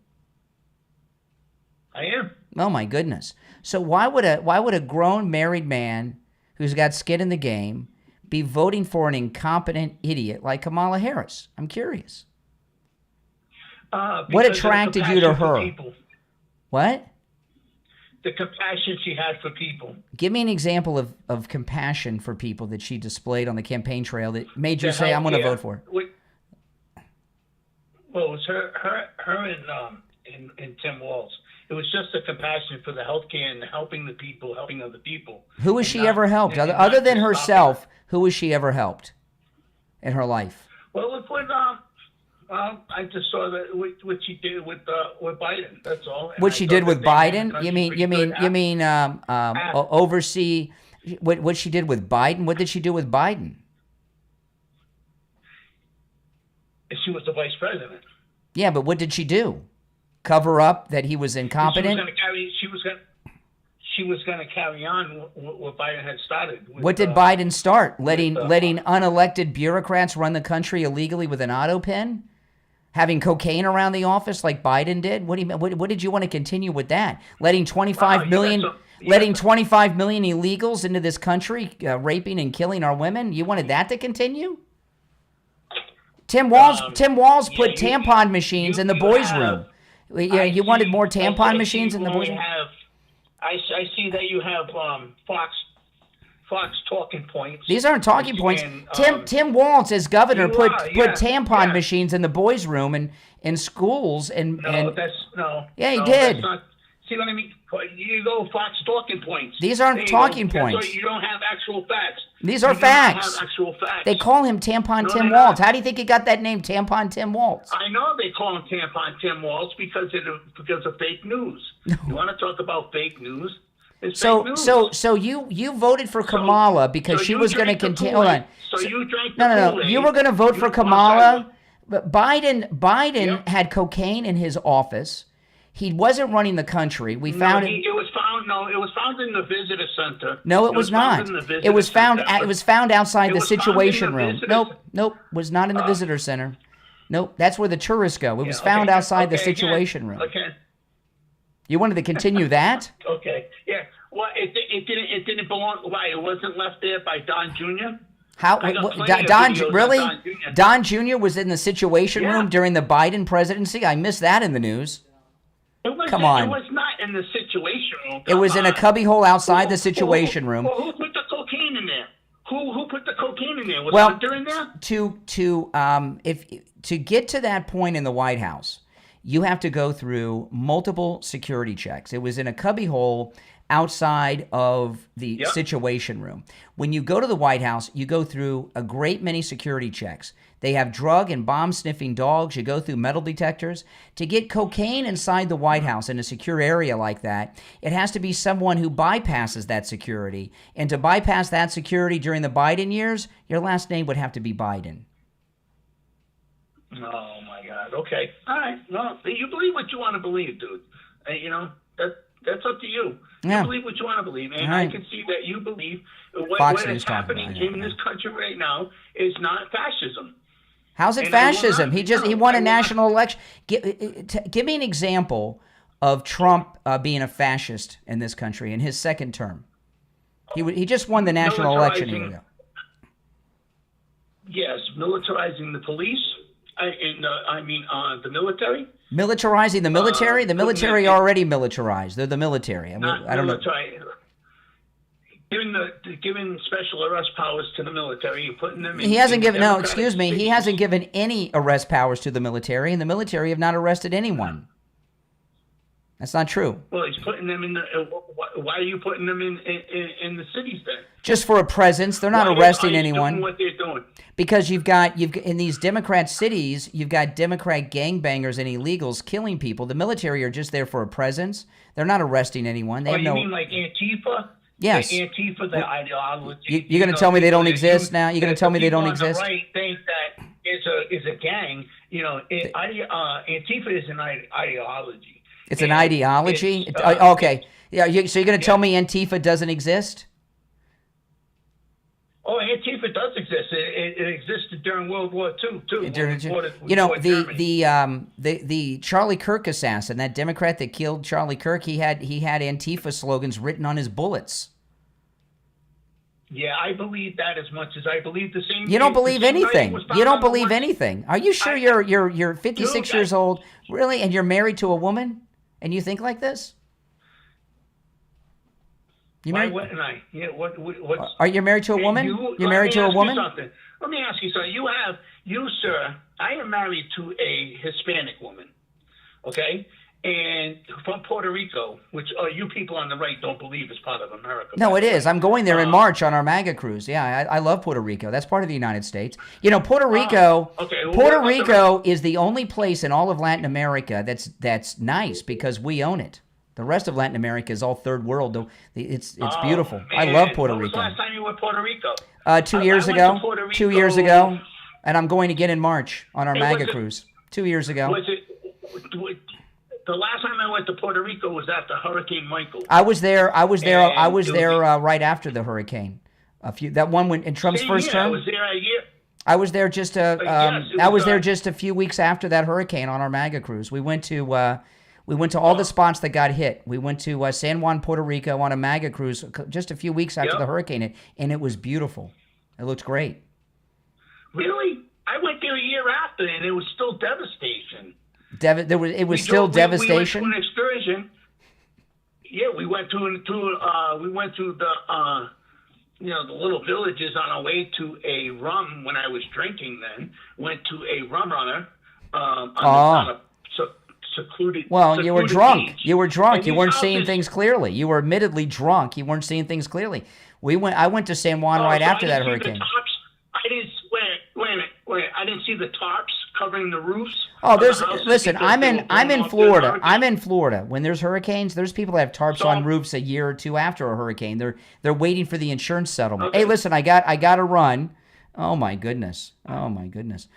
I am. Oh my goodness! So why would a grown married man who's got skin in the game be voting for an incompetent idiot like Kamala Harris? I'm curious. What attracted you to her? What? The compassion she had for people. Give me an example of compassion for people that she displayed on the campaign trail that made you say, "I'm going to vote for her." Well, it was her and Tim Walz. It was just a compassion for the healthcare and helping the people, helping other people. Who has she ever helped? Other than herself, who has she ever helped in her life? Well, look what I just saw that what she did with Biden. That's all. What she did with Biden? You mean oversee what she did with Biden? What did she do with Biden? She was the vice president. Yeah, but what did she do? Cover up that he was incompetent? She was going to carry on what Biden had started. What did Biden start? Letting unelected bureaucrats run the country illegally with an auto pen? Having cocaine around the office like Biden did? What did you want to continue with that? Letting 25 million illegals into this country, raping and killing our women? You wanted that to continue? Tim Walz put tampon machines in the boys' room. You wanted more tampon machines in the boys' room? I see that you have Fox Fox talking points. These aren't talking points. And, Tim Walz, as governor, put tampon yeah. machines in the boys' room and in schools. And that's no. Yeah, he no, did. That's not, see what I mean? You go Fox talking points. These aren't talking That's points. why you don't have actual facts. These are you facts. Do not have actual facts. They call him Tampon Tim they're Walz. not. How do you think he got that name, Tampon Tim Walz? I know they call him Tampon Tim Walz because of fake news. You want to talk about fake news? It's fake news. So you voted for Kamala because she was going to continue. Hold on. So you drank the No. Kool-Aid. You were going to vote for Kamala, but Biden had cocaine in his office. He wasn't running the country. We found it. It was found. No, it was found in the visitor center. No, it was not. It was found. It was found outside the Situation Room. Nope. Was not in the visitor center. Nope. That's where the tourists go. It was found outside the Situation Room. Okay. You wanted to continue that? Okay. Yeah. Well, it didn't belong. Why? It wasn't left there by Don Jr. How? Don really? Don Jr. was in the Situation Room during the Biden presidency. I missed that in the news. Come on. It was not in the Situation Room. It was in a cubbyhole outside the Situation Room. Well, who put the cocaine in there? Who put the cocaine in there? Was Hunter in there? To get to that point in the White House, you have to go through multiple security checks. It was in a cubbyhole outside of the Situation Room. When you go to the White House, you go through a great many security checks. They have drug and bomb-sniffing dogs. You go through metal detectors. To get cocaine inside the White House in a secure area like that, it has to be someone who bypasses that security. And to bypass that security during the Biden years, your last name would have to be Biden. Oh, my God. Okay. All right. Well, you believe what you want to believe, dude. That's up to you. Yeah. You believe what you want to believe. And right. I can see that you believe Fox what News is happening in this country right now is not fascism. How's it fascism? He won a national election. Give me an example of Trump being a fascist in this country in his second term. He just won the national election a year ago. Yes, militarizing the police. The military. Militarizing the military? The military already militarized. They're the military. I don't know. Giving special arrest powers to the military, you're putting them in. He hasn't given. No, excuse me. He hasn't given any arrest powers to the military, and the military have not arrested anyone. That's not true. Well, he's putting them in the. Why are you putting them in the cities then? Just for a presence. They're not arresting anyone. Doing what they're doing. Because you've got in these Democrat cities, you've got Democrat gangbangers and illegals killing people. The military are just there for a presence. They're not arresting anyone. They have you mean like Antifa? Yes. Antifa, the ideology. You're going to tell me they don't exist now? You're going to tell me they don't exist? The right think that is a gang. Antifa is an ideology. It's an ideology? Okay. Yeah. So you're going to tell me Antifa doesn't exist? Oh, Antifa does exist. It existed during World War II too. The Charlie Kirk assassin, that Democrat that killed Charlie Kirk, he had Antifa slogans written on his bullets. Yeah, I believe that as much as I believe the same. You don't believe anything. You don't believe anything. Are you sure you're 56 years old, really, and you're married to a woman, and you think like this? Why wouldn't I? Yeah, Are you married to a woman? You're married to a woman? Let me ask you something. Sir, I am married to a Hispanic woman, okay? And from Puerto Rico, which you people on the right don't believe is part of America. No, it is. I'm going there in March on our MAGA cruise. Yeah, I love Puerto Rico. That's part of the United States. Puerto Rico. Puerto Rico is the only place in all of Latin America that's nice because we own it. The rest of Latin America is all third world. It's beautiful. Man. I love Puerto Rico. Rico. When was the last time you were in Puerto Rico? 2 years ago. 2 years ago. And I'm going again in March on our MAGA cruise. 2 years ago. The last time I went to Puerto Rico was after Hurricane Michael. I was there right after the hurricane. That one when in Trump's first term. I was there a year. I was there just a few weeks after that hurricane on our MAGA cruise. We went to all the spots that got hit. We went to San Juan, Puerto Rico on a MAGA cruise just a few weeks after the hurricane, and it was beautiful. It looked great. Really? I went there a year after, and it was still devastation. It was still devastation. We went to an excursion. Yeah, we went to the little villages on our way to a rum when I was drinking then, went to a rum runner on a secluded Well, you were drunk. beach. You were drunk. And You these weren't seeing houses- things clearly. You were admittedly drunk. You weren't seeing things clearly. I went to San Juan right so after I that didn't see hurricane. the tops. I didn't wait. I didn't see the tarps covering the roofs. Oh, of the there's houses listen. because I'm they in were I'm blown in off Florida. during the I'm in Florida. When there's hurricanes, there's people that have tarps So- on roofs a year or two after a hurricane. They're waiting for the insurance settlement. Okay. Hey, listen, I got to run. Oh my goodness. Oh my goodness.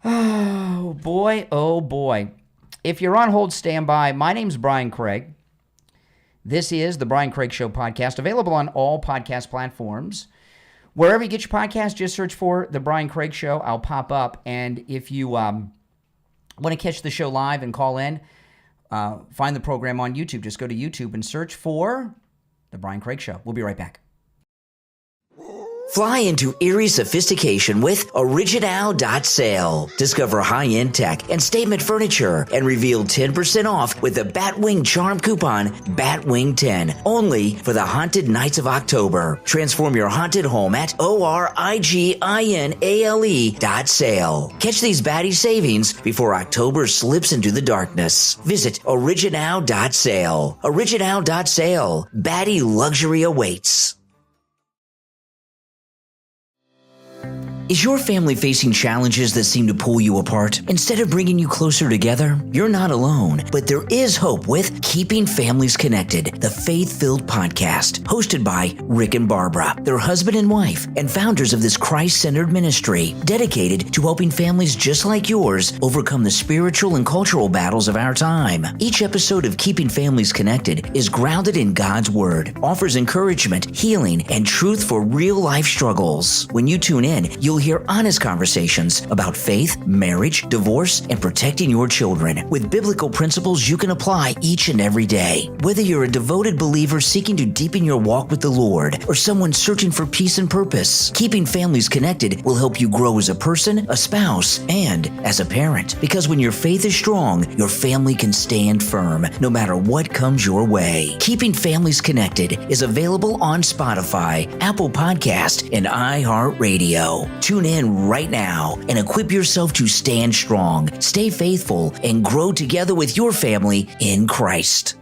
Oh boy. Oh boy. If you're on hold, stand by. My name's Brian Craig. This is the Brian Craig Show podcast, available on all podcast platforms. Wherever you get your podcast, just search for The Brian Craig Show. I'll pop up. And if you want to catch the show live and call in, find the program on YouTube. Just go to YouTube and search for The Brian Craig Show. We'll be right back. Fly into eerie sophistication with Original.sale. Discover high-end tech and statement furniture and reveal 10% off with the Batwing Charm coupon BATWING10 only for the haunted nights of October. Transform your haunted home at ORIGINALE.sale. Catch these batty savings before October slips into the darkness. Visit Original.sale. Original.sale. Batty luxury awaits. Is your family facing challenges that seem to pull you apart instead of bringing you closer together? You're not alone, but there is hope with Keeping Families Connected, the faith-filled podcast hosted by Rick and Barbara. They're husband and wife and founders of this Christ-centered ministry dedicated to helping families just like yours overcome the spiritual and cultural battles of our time. Each episode of Keeping Families Connected is grounded in God's Word, offers encouragement, healing, and truth for real-life struggles. When you tune in, you'll hear honest conversations about faith, marriage, divorce, and protecting your children with biblical principles you can apply each and every day. Whether you're a devoted believer seeking to deepen your walk with the Lord or someone searching for peace and purpose, Keeping Families Connected will help you grow as a person, a spouse, and as a parent. Because when your faith is strong, your family can stand firm no matter what comes your way. Keeping Families Connected is available on Spotify, Apple Podcast, and iHeartRadio. Tune in right now and equip yourself to stand strong, stay faithful, and grow together with your family in Christ.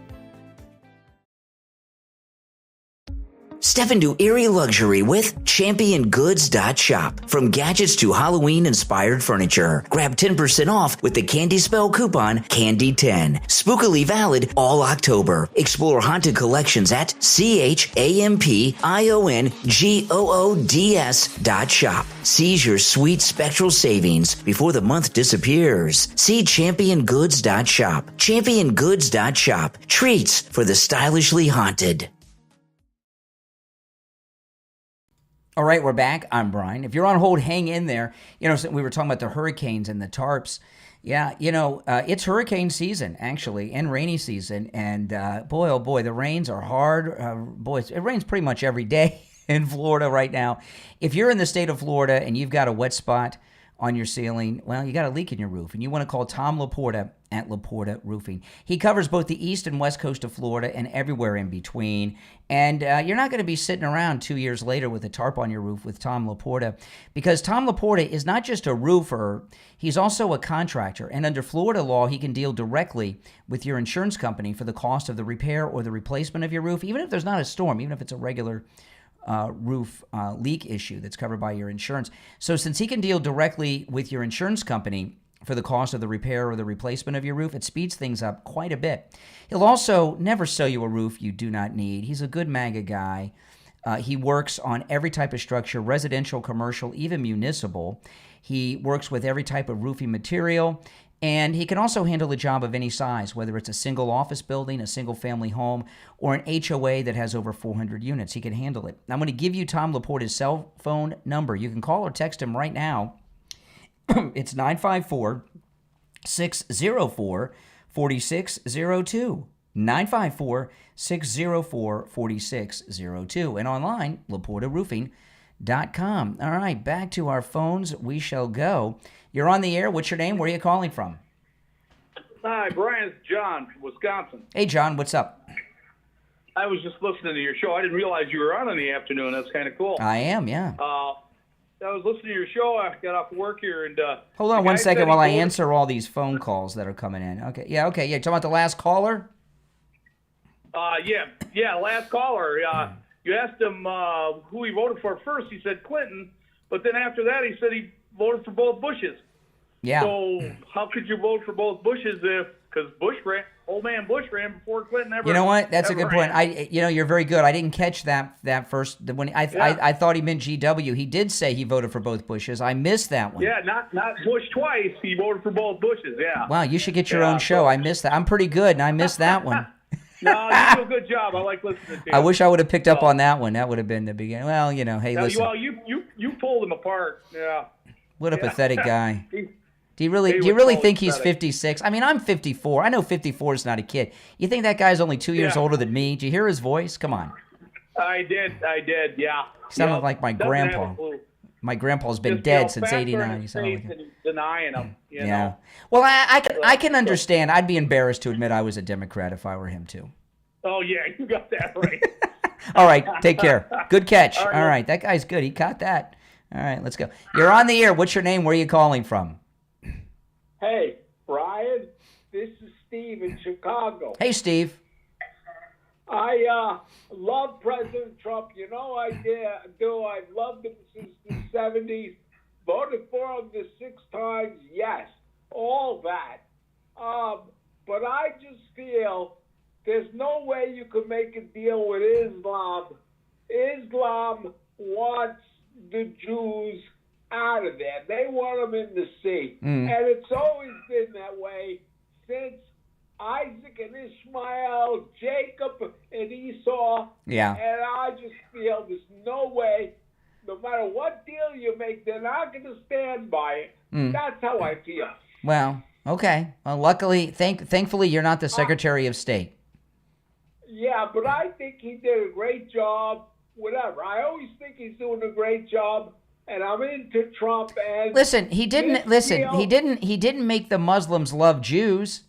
Step into eerie luxury with ChampionGoods.shop. From gadgets to Halloween-inspired furniture, grab 10% off with the Candy Spell coupon CANDY10. Spookily valid all October. Explore haunted collections at ChampionGoods.shop. Seize your sweet spectral savings before the month disappears. See ChampionGoods.shop. ChampionGoods.shop. Treats for the stylishly haunted. All right, we're back. I'm Brian. If you're on hold, hang in there. So we were talking about the hurricanes and the tarps. Yeah, it's hurricane season, actually, and rainy season. And boy, oh boy, the rains are hard. It rains pretty much every day in Florida right now. If you're in the state of Florida and you've got a wet spot on your ceiling, well, you got a leak in your roof, and you want to call Tom Laporta at Laporta Roofing. He covers both the east and west coast of Florida and everywhere in between. And you're not going to be sitting around 2 years later with a tarp on your roof with Tom Laporta, because Tom Laporta is not just a roofer, he's also a contractor. And under Florida law, he can deal directly with your insurance company for the cost of the repair or the replacement of your roof, even if there's not a storm, even if it's a regular roof leak issue that's covered by your insurance. So since he can deal directly with your insurance company for the cost of the repair or the replacement of your roof, it speeds things up quite a bit. He'll also never sell you a roof you do not need. He's a good MAGA guy. He works on every type of structure, residential, commercial, even municipal. He works with every type of roofing material. And he can also handle a job of any size, whether it's a single office building, a single family home, or an HOA that has over 400 units. He can handle it. I'm going to give you Tom Laporta's cell phone number. You can call or text him right now. It's 954-604-4602. 954-604-4602. And online, LaportaRoofing.com. All right, back to our phones we shall go. You're on the air. What's your name? Where are you calling from? Hi, Brian. It's John from Wisconsin. Hey, John. What's up? I was just listening to your show. I didn't realize you were on in the afternoon. That's kind of cool. I am, yeah. I was listening to your show. I got off work here, and hold on one second while I answer all these phone calls that are coming in. Okay, yeah. Talking about the last caller. Yeah. Last caller. You asked him who he voted for first. He said Clinton, but then after that, he said he voted for both Bushes. Yeah. So how could you vote for both Bushes because old man Bush ran before Clinton ever? You know what? That's a good point. ran. You're very good. I didn't catch that first when I thought he meant GW. He did say he voted for both Bushes. I missed that one. Yeah, not Bush twice. He voted for both Bushes. Yeah. Wow, you should get your own show. I missed that. I'm pretty good, and I missed that one. No, you do a good job. I like listening to you. I wish I would have picked up on that one. That would have been the beginning. Well, hey, listen. Well, you pulled him apart. Yeah. What a pathetic guy. Do you He really was think he's pathetic. 56? I mean, I'm 54. I know 54 is not a kid. You think that guy's only 2 years older than me? Did you hear his voice? Come on. I did. Yeah. He sounded like my Doesn't have grandpa. a clue. My grandpa's been Just, dead since factor in '89. He his sounded face like him. and he's denying him. You Yeah. know? Well, I can understand. I'd be embarrassed to admit I was a Democrat if I were him too. Oh yeah, you got that right. All right, take care. Good catch. All right. All right, that guy's good. He caught that. All right, let's go. You're on the air. What's your name? Where are you calling from? Hey, Brian, this is Steve in Chicago. Hey, Steve. I love President Trump. You know I do. I've loved him since the 70s. Voted for him the 6 times, yes. All that. But I just feel there's no way you could make a deal with Islam. Islam wants the Jews out of there. They want them in the sea. And it's always been that way since Isaac and Ishmael, Jacob and Esau. Yeah. And I just feel there's no way, no matter what deal you make, they're not going to stand by it. That's how I feel. Well, okay. Well, luckily, thankfully, you're not the Secretary of State. Yeah, but I think he did a great job. Whatever. I always think he's doing a great job, and I'm into Trump. And Listen, he didn't make the Muslims love Jews,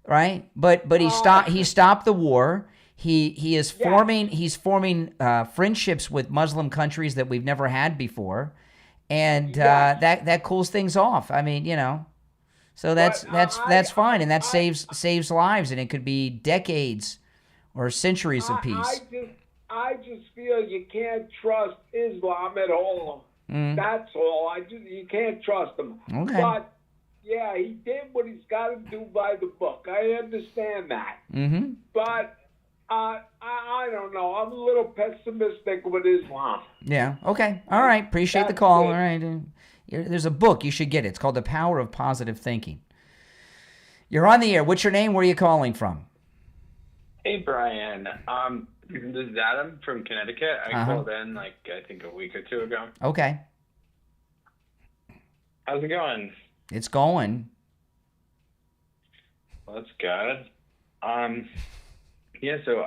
right? But he stopped the war. He's forming friendships with Muslim countries that we've never had before, and that cools things off. I mean, so that's fine, and that saves lives, and it could be decades or centuries of peace. I just feel you can't trust Islam at all. That's all. You can't trust them. Okay. But yeah, he did what he's got to do by the book. I understand that. Mm-hmm. But I don't know. I'm a little pessimistic with Islam. Yeah. Okay. All right. Appreciate the call. All right. There's a book you should get. It's called The Power of Positive Thinking. You're on the air. What's your name? Where are you calling from? Hey, Brian. This is Adam from Connecticut. I called in, I think a week or two ago. Okay. How's it going? It's going. Well, that's good. Yeah, so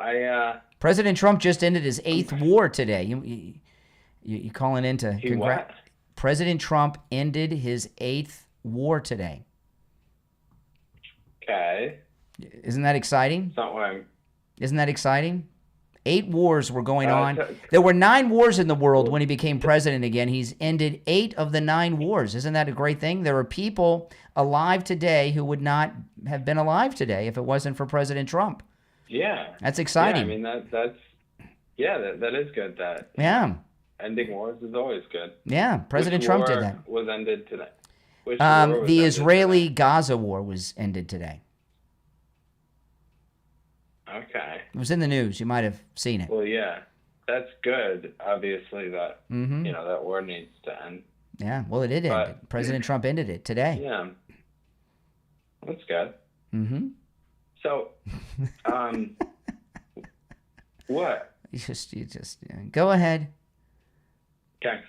President Trump just ended his 8th war today. You calling in to what? President Trump ended his 8th war today. Okay. Isn't that exciting? It's not what I'm... Isn't that exciting? 8 wars were going on. There were 9 wars in the world when he became president again. He's ended 8 of the 9 wars. Isn't that a great thing? There are people alive today who would not have been alive today if it wasn't for President Trump. Yeah. That's exciting. Yeah, I mean, that is good. That ending wars is always good. Yeah, President Trump did that. Was ended today? The Israeli Gaza War was ended today. Okay. It was in the news. You might have seen it. Well, yeah, that's good. Obviously, that that war needs to end. Yeah, well, it did end. President Trump ended it today. Yeah, that's good. Mm-hmm. So, what? You just go ahead. Okay.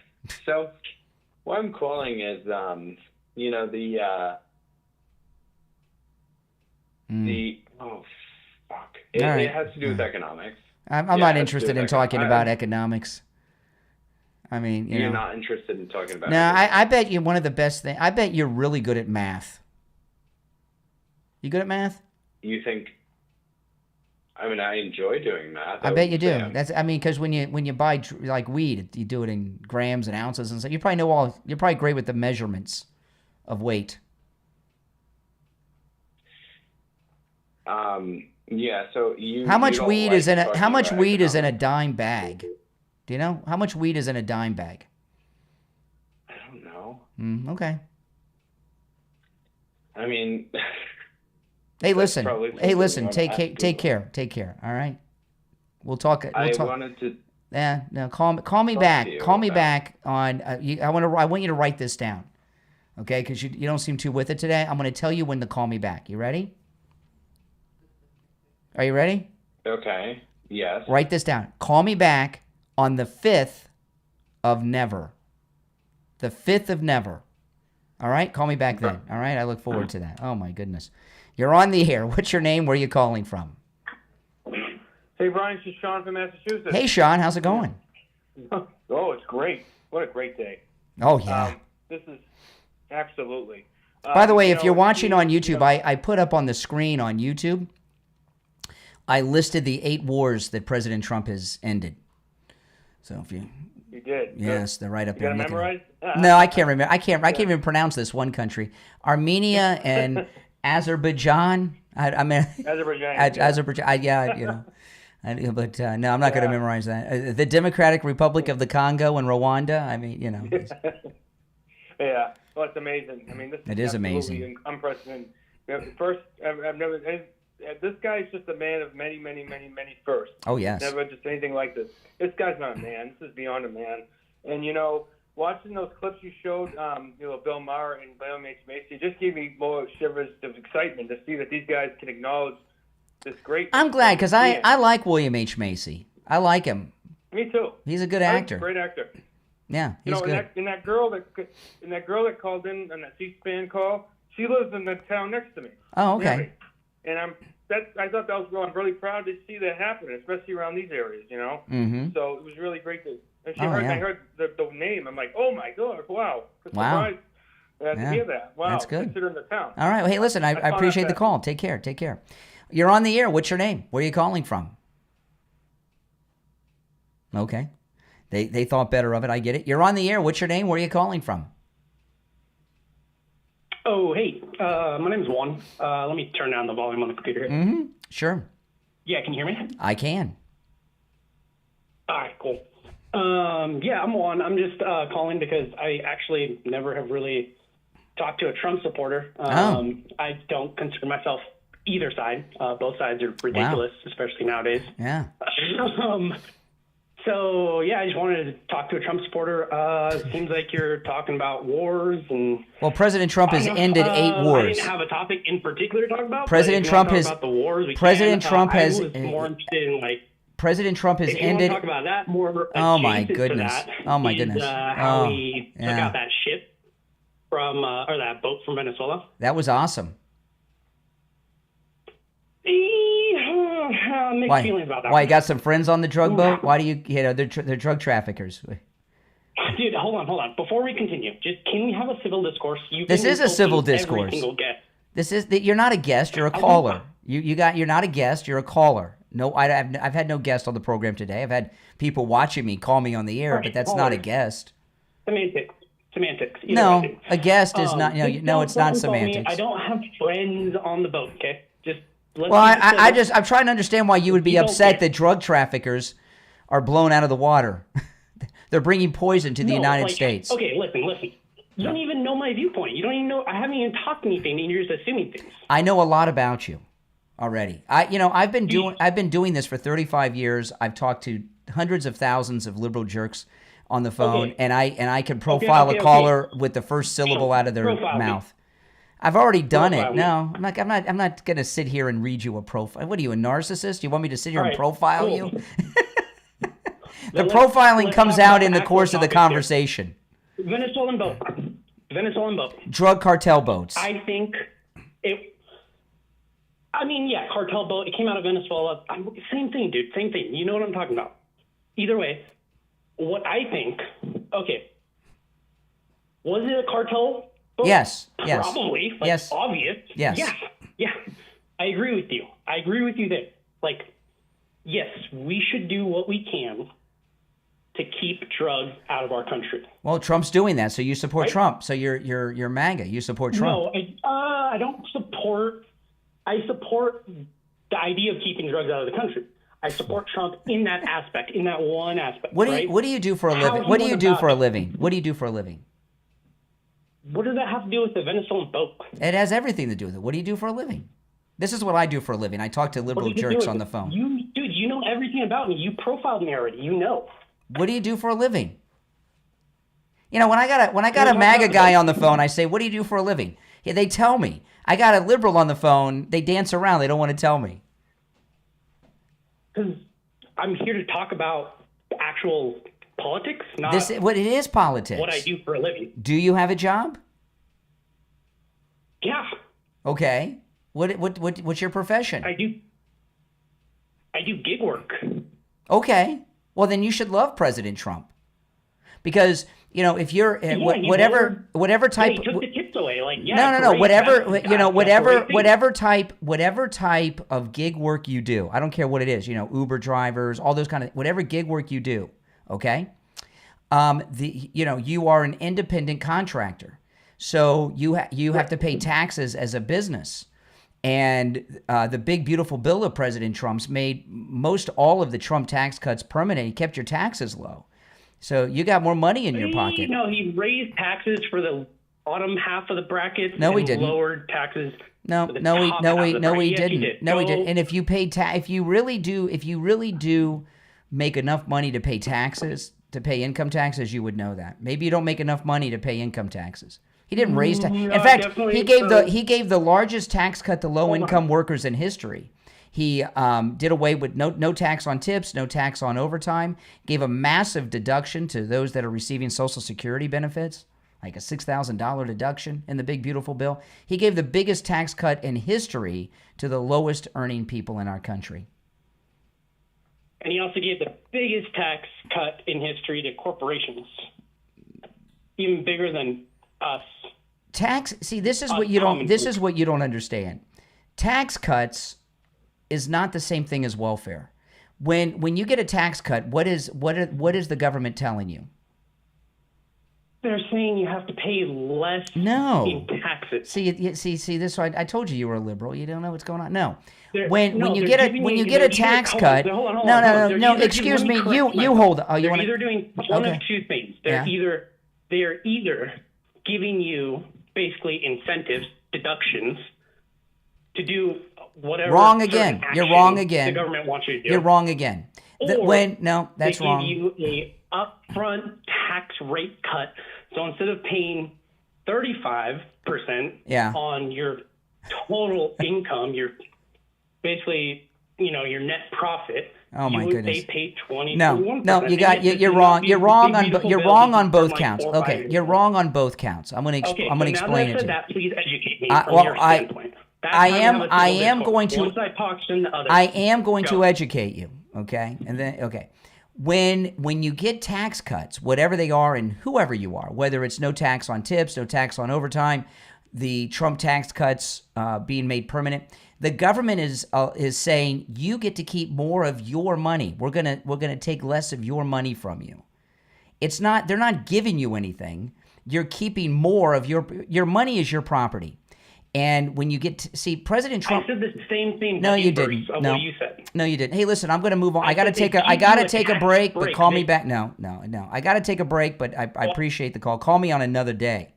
So, what I'm calling is, fuck. It has to do with economics. I'm not interested in talking about economics. I mean, you're not interested in talking about. No, I bet you're one of the best things. I bet you're really good at math. You good at math? You think? I mean, I enjoy doing that. I bet you do. Because when you buy like weed, you do it in grams and ounces and stuff. You probably know you're probably great with the measurements of weight. Yeah. So how much weed is in a dime bag? Do you know how much weed is in a dime bag? I don't know. Okay. I mean. Hey, listen. Take care. All right. We'll talk. I wanted to. Yeah. No. Call me back. Call me back on. I want you to write this down. Okay, because you don't seem too with it today. I'm going to tell you when to call me back. You ready? Are you ready? Okay. Yes. Write this down. Call me back on the 5th of never. The 5th of never. All right? Call me back then. All right? I look forward to that. Oh, my goodness. You're on the air. What's your name? Where are you calling from? Hey, Brian. This is Sean from Massachusetts. Hey, Sean. How's it going? Oh, it's great. What a great day. Oh, yeah. This is absolutely. By the way, if you're watching on YouTube, I put up on the screen on YouTube, I listed the 8 wars that President Trump has ended. So if you did. Yes, they're right up there. You got memorized? No, I can't remember. I can't even pronounce this one country. Armenia and Azerbaijan. Azerbaijan. Yeah, you know. But no, I'm not going to memorize that. The Democratic Republic of the Congo and Rwanda. I mean, you know. Yeah. Well, it's amazing. I mean, this is amazing. Unprecedented. First, I've never. This guy's just a man of many, many, many, many firsts. Oh, yes. Never just anything like this. This guy's not a man. This is beyond a man. And, you know, watching those clips you showed, Bill Maher and William H. Macy, just gave me more shivers of excitement to see that these guys can acknowledge this great. I'm glad because I like William H. Macy. I like him. Me too. He's a good actor. Great actor. Yeah, he's good. And that girl that called in on that C-SPAN call, she lives in the town next to me. Oh, okay. Really. And I thought that was well. I'm really proud to see that happen, especially around these areas, you know. Mm-hmm. So it was really great to. And I heard the name. I'm like, oh my god, wow! Surprised to hear that. Wow, that's good. Considering the town. All right. Well, hey, listen, I appreciate the call. Take care. Take care. You're on the air. What's your name? Where are you calling from? Okay. They thought better of it. I get it. You're on the air. What's your name? Where are you calling from? Oh, hey. My name's Juan. Let me turn down the volume on the computer here. Mm-hmm. Sure. Yeah, can you hear me? I can. All right, cool. Yeah, I'm Juan. I'm just calling because I actually never have really talked to a Trump supporter. I don't consider myself either side. Both sides are ridiculous, especially nowadays. Yeah. So, yeah, I just wanted to talk to a Trump supporter. It seems like you're talking about wars and... Well, President Trump has ended 8 wars. I didn't have a topic in particular to talk about. President Trump has... About the wars, President Trump has... I was more interested in, like... President Trump has ended... If you want to talk about that, more... Oh, my goodness. Oh, my goodness. How he took out that ship from... or that boat from Venezuela. That was awesome. Mixed feelings about that. Why, you got some friends on the drug boat? Why do they're drug traffickers. Dude, hold on. Before we continue, can we have a civil discourse? This is a civil discourse. You're not a guest, you're a caller. You're not a guest, you're a caller. No, I've had no guest on the program today. I've had people watching me call me on the air, but that's not a guest. Semantics. No, a guest is not, no, it's not semantics. I don't have friends on the boat, okay? I'm trying to understand why you would be upset that drug traffickers are blown out of the water. They're bringing poison to the United States. Okay, listen. You don't even know my viewpoint. You don't even know. I haven't even talked anything, and you're just assuming things. I know a lot about you already. I've been doing this for 35 years. I've talked to hundreds of thousands of liberal jerks on the phone, and I can profile a caller with the first syllable out of their mouth. I've already done it. No, I'm not going to sit here and read you a profile. What are you, a narcissist? You want me to sit here and profile you? The profiling comes out in the course of the conversation. Venezuelan boat. Drug cartel boats. I think cartel boat. It came out of Venezuela. Same thing, dude. Same thing. You know what I'm talking about. Either way, what I think, was it a cartel boat? Yes. Probably. Obvious. Yes. Yeah. I agree with you. there. yes, we should do what we can to keep drugs out of our country. Well, Trump's doing that, so you support Right? Trump. So you're MAGA. You support Trump. No, I don't support. I support the idea of keeping drugs out of the country. I support Trump in that aspect, in that one aspect. What do right? you What do you do for a How living? he What do you went do about for a it. living? What do you do for a living? What does that have to do with the Venezuelan boat? It has everything to do with it. What do you do for a living? This is what I do for a living. I talk to What liberal does it do jerks with on it? the phone. Dude, you know everything about me. You profiled me already. You know. What do you do for a living? You know, when I got a MAGA guy on the phone, I say, "What do you do for a living?" Yeah, they tell me. I got a liberal on the phone. They dance around. They don't want to tell me. Because I'm here to talk about actual politics, not What it is politics. what I do for a living. Do you have a job? Yeah, Okay. What's your profession? I do gig work. Okay. Well, then you should love President Trump, because you know if you're Yeah, whatever type. he took the tips away. Like, yeah, No. great, Whatever that's- you know, that's a great thing. whatever type of gig work you do. I don't care what it is. You know, Uber drivers, all those kind of whatever gig work you do. Okay. You are an independent contractor, so you have to pay taxes as a business. And the big beautiful bill of President Trump's made most all of the Trump tax cuts permanent. He kept your taxes low, so you got more money in your pocket. No, he raised taxes for the bottom half of the bracket. No, he and didn't. Lowered taxes. No, for the no, top half of the he bracket. Yes, didn't. did. No, he Go- didn't. And if you paid if you really do make enough money to pay taxes, to pay income taxes, you would know that. Maybe you don't make enough money to pay income taxes. He didn't raise tax. In fact, definitely. he gave the largest tax cut to low income workers in history. He did away with no tax on tips, no tax on overtime. Gave a massive deduction to those that are receiving Social Security benefits, like a $6,000 deduction in the big beautiful bill. He gave the biggest tax cut in history to the lowest earning people in our country. And he also gave the biggest tax cut in history to corporations, even bigger than us. This is what you don't understand. Tax cuts is not the same thing as welfare. When you get a tax cut, what is the government telling you? They're saying you have to pay less No. in taxes. See this. I told you were a liberal. You don't know what's going on. No. They're- When no, you they're get giving you- a they're tax either- cut. hold on. No. They're either- Excuse let me. correct You myself. hold. Oh, you They're want either doing one Okay. of two things. Yeah. They are either giving you basically incentives, deductions to do whatever. Wrong again. certain You're action wrong again. The government wants you to do. You're wrong again. Or That's they wrong. give you a upfront tax rate cut. So instead of paying 35% Yeah. on your total income, you're basically, your net profit. Oh my goodness. They pay 20. No, you're wrong. You're wrong on both counts. Okay, you're wrong on both counts. I'm going to explain it to you. That, please educate me from your standpoint. I am going to Once I caution the others, I am going to go. educate you, okay? And then when you get tax cuts, whatever they are and whoever you are, whether it's no tax on tips, no tax on overtime, the Trump tax cuts being made permanent, the government is saying you get to keep more of your money. We're gonna take less of your money from you. They're not giving you anything. You're keeping more of your money is your property. And when you get to see President Trump, I said the same thing. No, you didn't. No, what you said. No, you didn't. Hey, listen, I'm going to move on. I got to said take they give you take a tax break, but call me They- back. No. I got to take a break, but I appreciate the call. Call me on another day.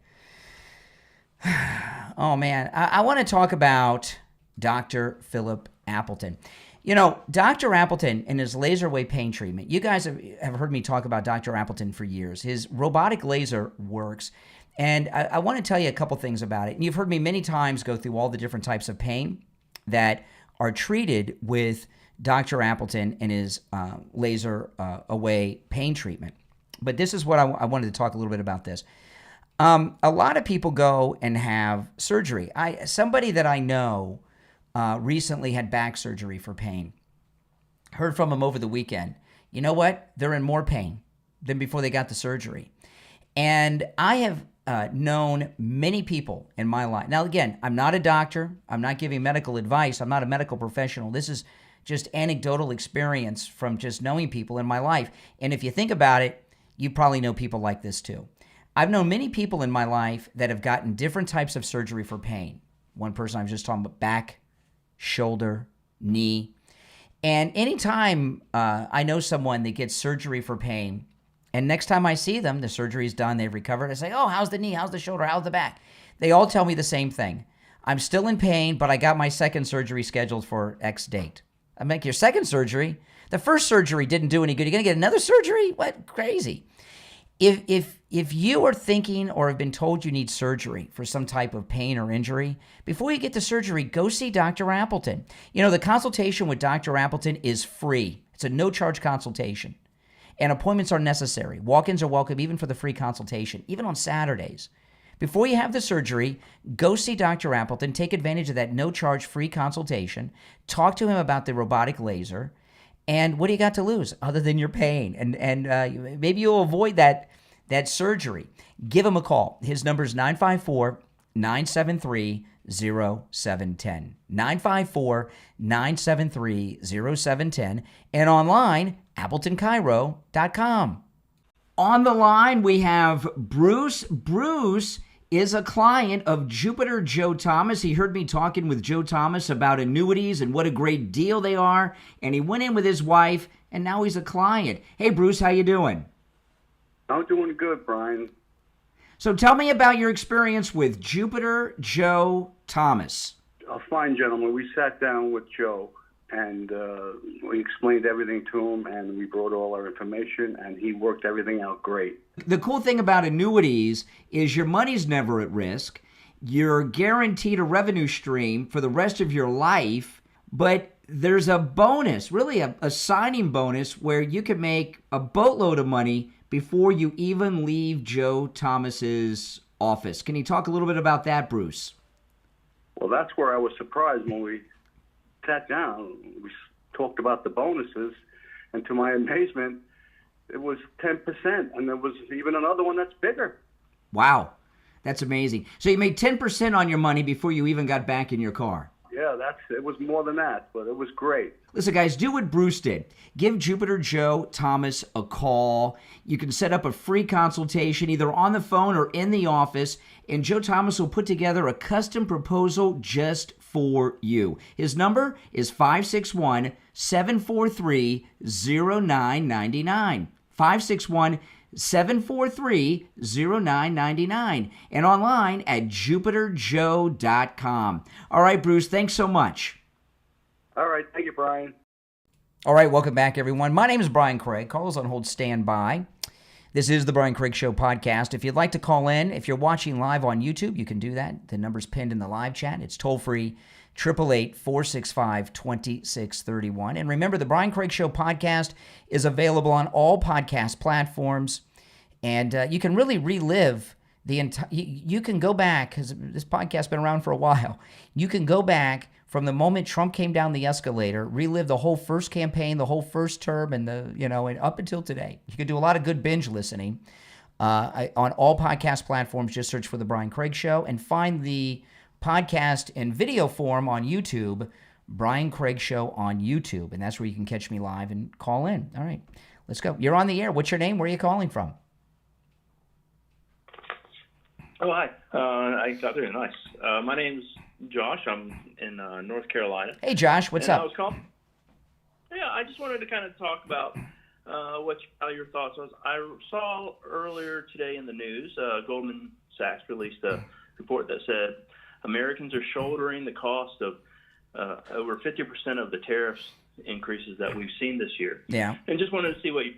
Oh man, I want to talk about Dr. Philip Appleton. You know, Dr. Appleton and his laser wave pain treatment. You guys have heard me talk about Dr. Appleton for years. His robotic laser works. And I want to tell you a couple things about it. And you've heard me many times go through all the different types of pain that are treated with Dr. Appleton and his laser away pain treatment. But this is what I wanted to talk a little bit about this. A lot of people go and have surgery. Somebody that I know recently had back surgery for pain. Heard from him over the weekend. You know what? They're in more pain than before they got the surgery. And I have known many people in my life. Now, again, I'm not a doctor. I'm not giving medical advice. I'm not a medical professional. This is just anecdotal experience from just knowing people in my life. And if you think about it, you probably know people like this too. I've known many people in my life that have gotten different types of surgery for pain. One person I was just talking about, back, shoulder, knee. And anytime I know someone that gets surgery for pain, and next time I see them, the surgery's done, they've recovered, I say, oh, how's the knee, how's the shoulder, how's the back? They all tell me the same thing. I'm still in pain, but I got my second surgery scheduled for X date. I'm like, your second surgery? The first surgery didn't do any good. You're going to get another surgery? What? Crazy. If you are thinking or have been told you need surgery for some type of pain or injury, before you get the surgery, go see Dr. Appleton. You know, the consultation with Dr. Appleton is free. It's a no-charge consultation. And appointments are necessary. Walk-ins are welcome even for the free consultation, even on Saturdays. Before you have the surgery, go see Dr. Appleton. Take advantage of that no-charge free consultation. Talk to him about the robotic laser. And what do you got to lose other than your pain? And maybe you'll avoid that surgery. Give him a call. His number is 954-973-0710. 954-973-0710. And online, AppletonCairo.com. On the line, we have Bruce. Bruce is a client of Jupiter Joe Thomas. He heard me talking with Joe Thomas about annuities and what a great deal they are, and he went in with his wife, and now he's a client. Hey, Bruce, how you doing? I'm doing good, Brian. So tell me about your experience with Jupiter Joe Thomas. A fine gentleman. We sat down with Joe, and we explained everything to him, and we brought all our information, and he worked everything out great. The cool thing about annuities is your money's never at risk. You're guaranteed a revenue stream for the rest of your life, but there's a bonus, really a signing bonus, where you can make a boatload of money before you even leave Joe Thomas's office. Can you talk a little bit about that, Bruce? Well, that's where I was surprised when we sat down. We talked about the bonuses, and to my amazement, it was 10%, and there was even another one that's bigger. Wow, that's amazing. So you made 10% on your money before you even got back in your car. Yeah, it was more than that, but it was great. Listen, guys, do what Bruce did. Give Jupiter Joe Thomas a call. You can set up a free consultation either on the phone or in the office, and Joe Thomas will put together a custom proposal just for you. His number is 561-743-0999. 561-743-0999. And online at jupiterjoe.com. All right, Bruce, thanks so much. All right. Thank you, Brian. All right, welcome back, everyone. My name is Brian Craig. Calls on hold, stand by. This is the Brian Craig Show podcast. If you'd like to call in, if you're watching live on YouTube, you can do that. The number's pinned in the live chat. It's toll-free, 888-465-2631. And remember, the Brian Craig Show podcast is available on all podcast platforms. And you can really relive the entire... You can go back, because this podcast's been around for a while. You can go back from the moment Trump came down the escalator, relive the whole first campaign, the whole first term, and and up until today. You can do a lot of good binge listening on all podcast platforms. Just search for The Brian Craig Show and find the podcast in video form on YouTube, Brian Craig Show on YouTube. And that's where you can catch me live and call in. All right, let's go. You're on the air. What's your name? Where are you calling from? Oh, hi. I got there. Nice. My name's Josh. I'm in North Carolina. Hey, Josh. What's up? I just wanted to kind of talk about how your thoughts was. I saw earlier today in the news, Goldman Sachs released a report that said Americans are shouldering the cost of over 50% of the tariffs increases that we've seen this year. Yeah. And just wanted to see what your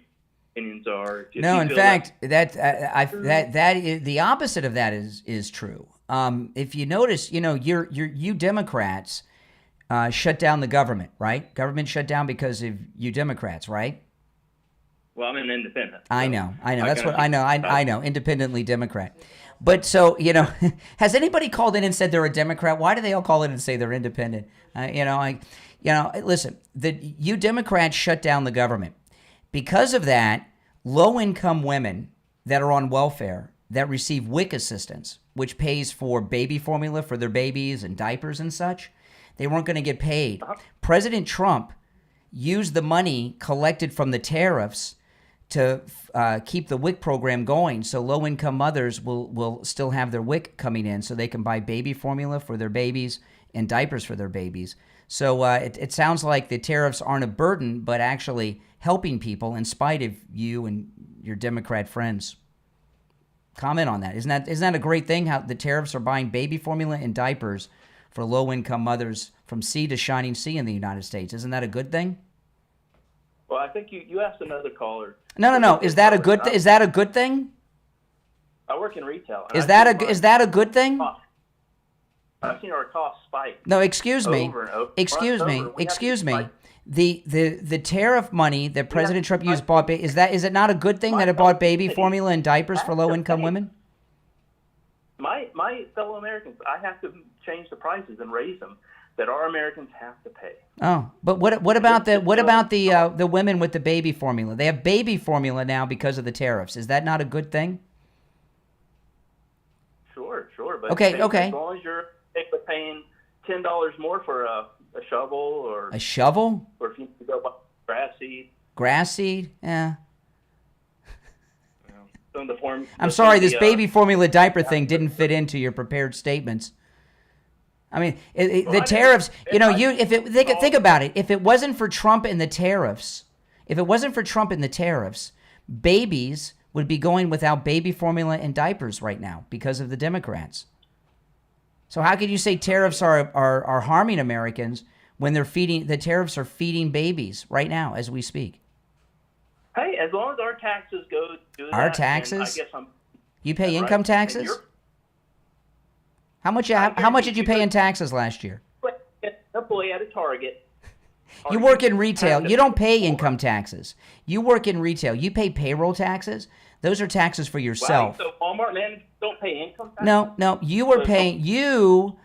opinions are. No, in fact, that is, the opposite of that is true. If you notice, you Democrats shut down the government, right? Government shut down because of you Democrats, right? Well, I'm an independent. So I know. That's what I know. I know. Independently Democrat. But so, has anybody called in and said they're a Democrat? Why do they all call in and say they're independent? Listen, you Democrats shut down the government. Because of that, low-income women that are on welfare that receive WIC assistance, which pays for baby formula for their babies and diapers and such, they weren't going to get paid. President Trump use the money collected from the tariffs to keep the WIC program going, so low-income mothers will still have their WIC coming in so they can buy baby formula for their babies and diapers for their babies. So it sounds like the tariffs aren't a burden, but actually helping people in spite of you and your Democrat friends. Comment on that. Isn't that a great thing, how the tariffs are buying baby formula and diapers for low-income mothers from sea to shining sea in the United States? Isn't that a good thing? Well, I think you asked another caller. No. Is that a good thing? I work in retail. Is that a good thing? I've seen our costs spike. No, excuse me. Over and over. Excuse me. We Excuse have to me. spike. The tariff money that President Trump used bought is it not a good thing that it bought baby formula and diapers for low-income women? My fellow Americans, I have to change the prices and raise them that our Americans have to pay. Oh, but what about the women with the baby formula? They have baby formula now because of the tariffs. Is that not a good thing? Sure. But Okay. As long as you're paying $10 more for a shovel or a shovel, or if you need to go buy grass seed. Grass seed, yeah. I'm The sorry, this baby formula diaper thing didn't fit into your prepared statements. I mean, the tariffs. Think about it. If it wasn't for Trump and the tariffs, babies would be going without baby formula and diapers right now because of the Democrats. So how could you say tariffs are harming Americans when the tariffs are feeding babies right now as we speak? Hey, as long as our taxes go to Our that, taxes? I guess You pay right. income taxes? How much did you pay in taxes last year? Employee at a Target. You work in retail. You don't pay income taxes. You work in retail. You pay payroll taxes. Those are taxes for yourself. Wow, so Walmart managers don't pay income taxes? No. You are paying. You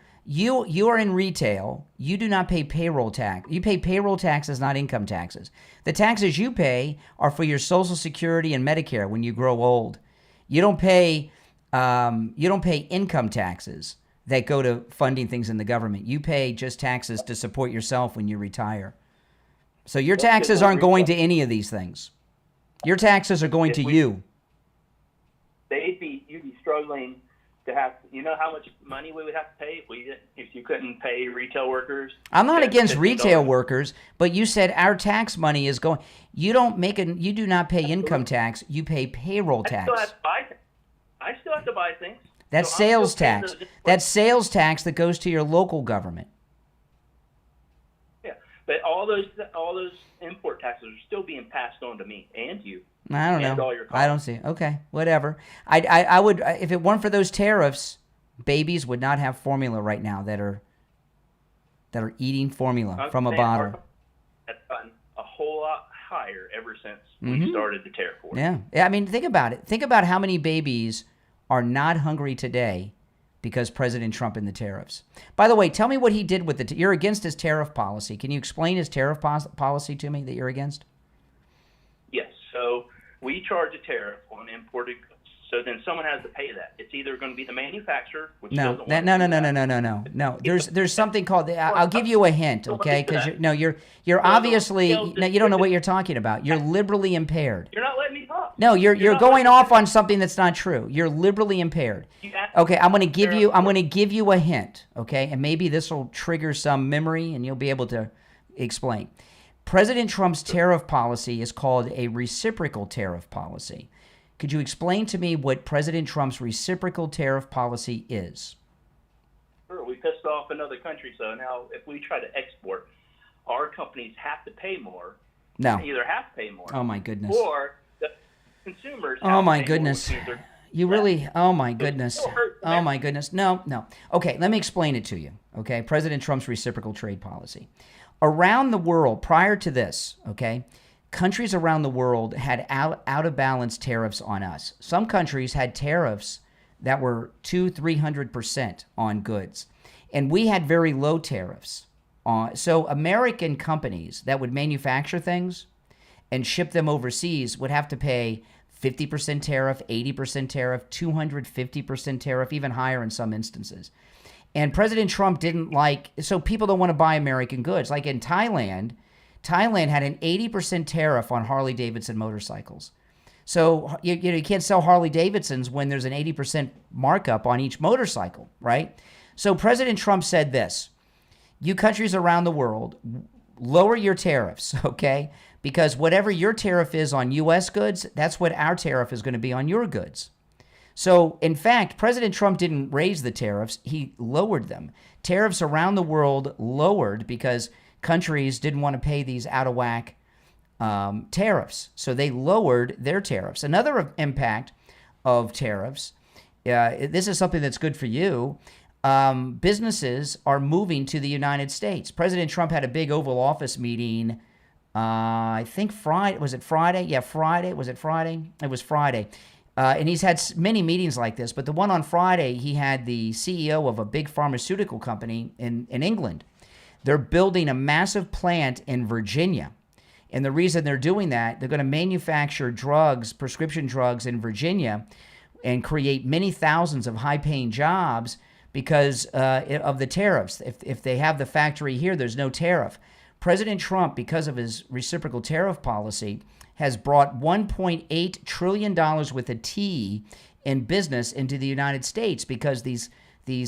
are in retail. You do not pay payroll tax. You pay payroll taxes, not income taxes. The taxes you pay are for your Social Security and Medicare when you grow old. You don't pay income taxes that go to funding things in the government. You pay just taxes to support yourself when you retire. So your taxes aren't going to any of these things. Your taxes are going to you. You'd be struggling to have. You know how much money we would have to pay if you couldn't pay retail workers. I'm not against retail workers, but you said our tax money is going. You do not pay income tax. You pay payroll tax. I still have to buy things. That's sales tax. That's sales tax that goes to your local government. Yeah, but all those import taxes are still being passed on to me and you. I don't and know. all your I don't see. Okay, whatever. I would, if it weren't for those tariffs, babies would not have formula right now that are eating formula from a bottle. That's gotten a whole lot higher ever since we started the tariff war. Yeah. I mean, think about it. Think about how many babies are not hungry today because President Trump and the tariffs. By the way, tell me what he did with the. You're against his tariff policy. Can you explain his tariff policy to me that you're against? Yes. So we charge a tariff on imported goods. So then someone has to pay that. It's either going to be the manufacturer, which doesn't want No. There's something called. I'll give you a hint, okay? Because you're obviously you don't know what you're talking about. You're liberally impaired. You're not letting me talk. No, you're going off on something that's not true. You're liberally impaired. Okay, I'm going to give you a hint, okay? And maybe this will trigger some memory and you'll be able to explain. President Trump's tariff policy is called a reciprocal tariff policy. Could you explain to me what President Trump's reciprocal tariff policy is? Sure. We pissed off another country, so now if we try to export, our companies have to pay more. No. They either have to pay more. Oh, my goodness. Or the consumers have Oh, to my pay goodness. more. You really, oh, my goodness. Oh, my goodness. No. Okay, let me explain it to you, okay? President Trump's reciprocal trade policy. Around the world, prior to this, okay, countries around the world had out of balance tariffs on us. Some countries had tariffs that were 200-300% on goods, and we had very low tariffs. So American companies that would manufacture things and ship them overseas would have to pay 50% tariff, 80% tariff, 250% tariff, even higher in some instances. And President Trump didn't like, so people don't want to buy American goods. Like in Thailand, Thailand had an 80% tariff on Harley-Davidson motorcycles. So you can't sell Harley-Davidsons when there's an 80% markup on each motorcycle, right? So President Trump said this: you countries around the world, lower your tariffs, okay? Because whatever your tariff is on U.S. goods, that's what our tariff is going to be on your goods. So, in fact, President Trump didn't raise the tariffs, he lowered them. Tariffs around the world lowered because countries didn't want to pay these out-of-whack tariffs. So they lowered their tariffs. Another impact of tariffs, this is something that's good for you, businesses are moving to the United States. President Trump had a big Oval Office meeting, I think Friday. Was it Friday? Yeah, Friday. Was it Friday? It was Friday. And he's had many meetings like this, but the one on Friday, he had the CEO of a big pharmaceutical company in England. They're building a massive plant in Virginia. And the reason they're doing that, they're going to manufacture drugs, prescription drugs in Virginia, and create many thousands of high-paying jobs because of the tariffs. If they have the factory here, there's no tariff. President Trump, because of his reciprocal tariff policy, has brought $1.8 trillion with a T in business into the United States because these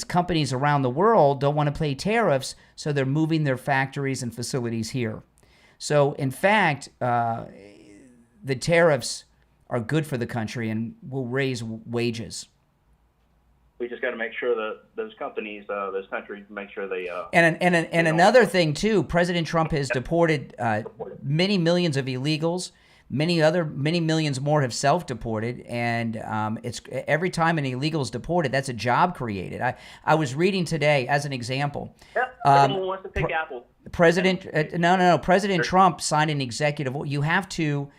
companies around the world don't want to pay tariffs, so they're moving their factories and facilities here. So, in fact, the tariffs are good for the country and will raise wages. We just got to make sure that those companies, those countries, make sure they. And another thing too, President Trump has deported many millions of illegals. Many millions more have self-deported, and it's every time an illegal is deported, that's a job created. I was reading today, as an example. Yep, everyone wants to pick Apple. President Trump signed an executive. You have to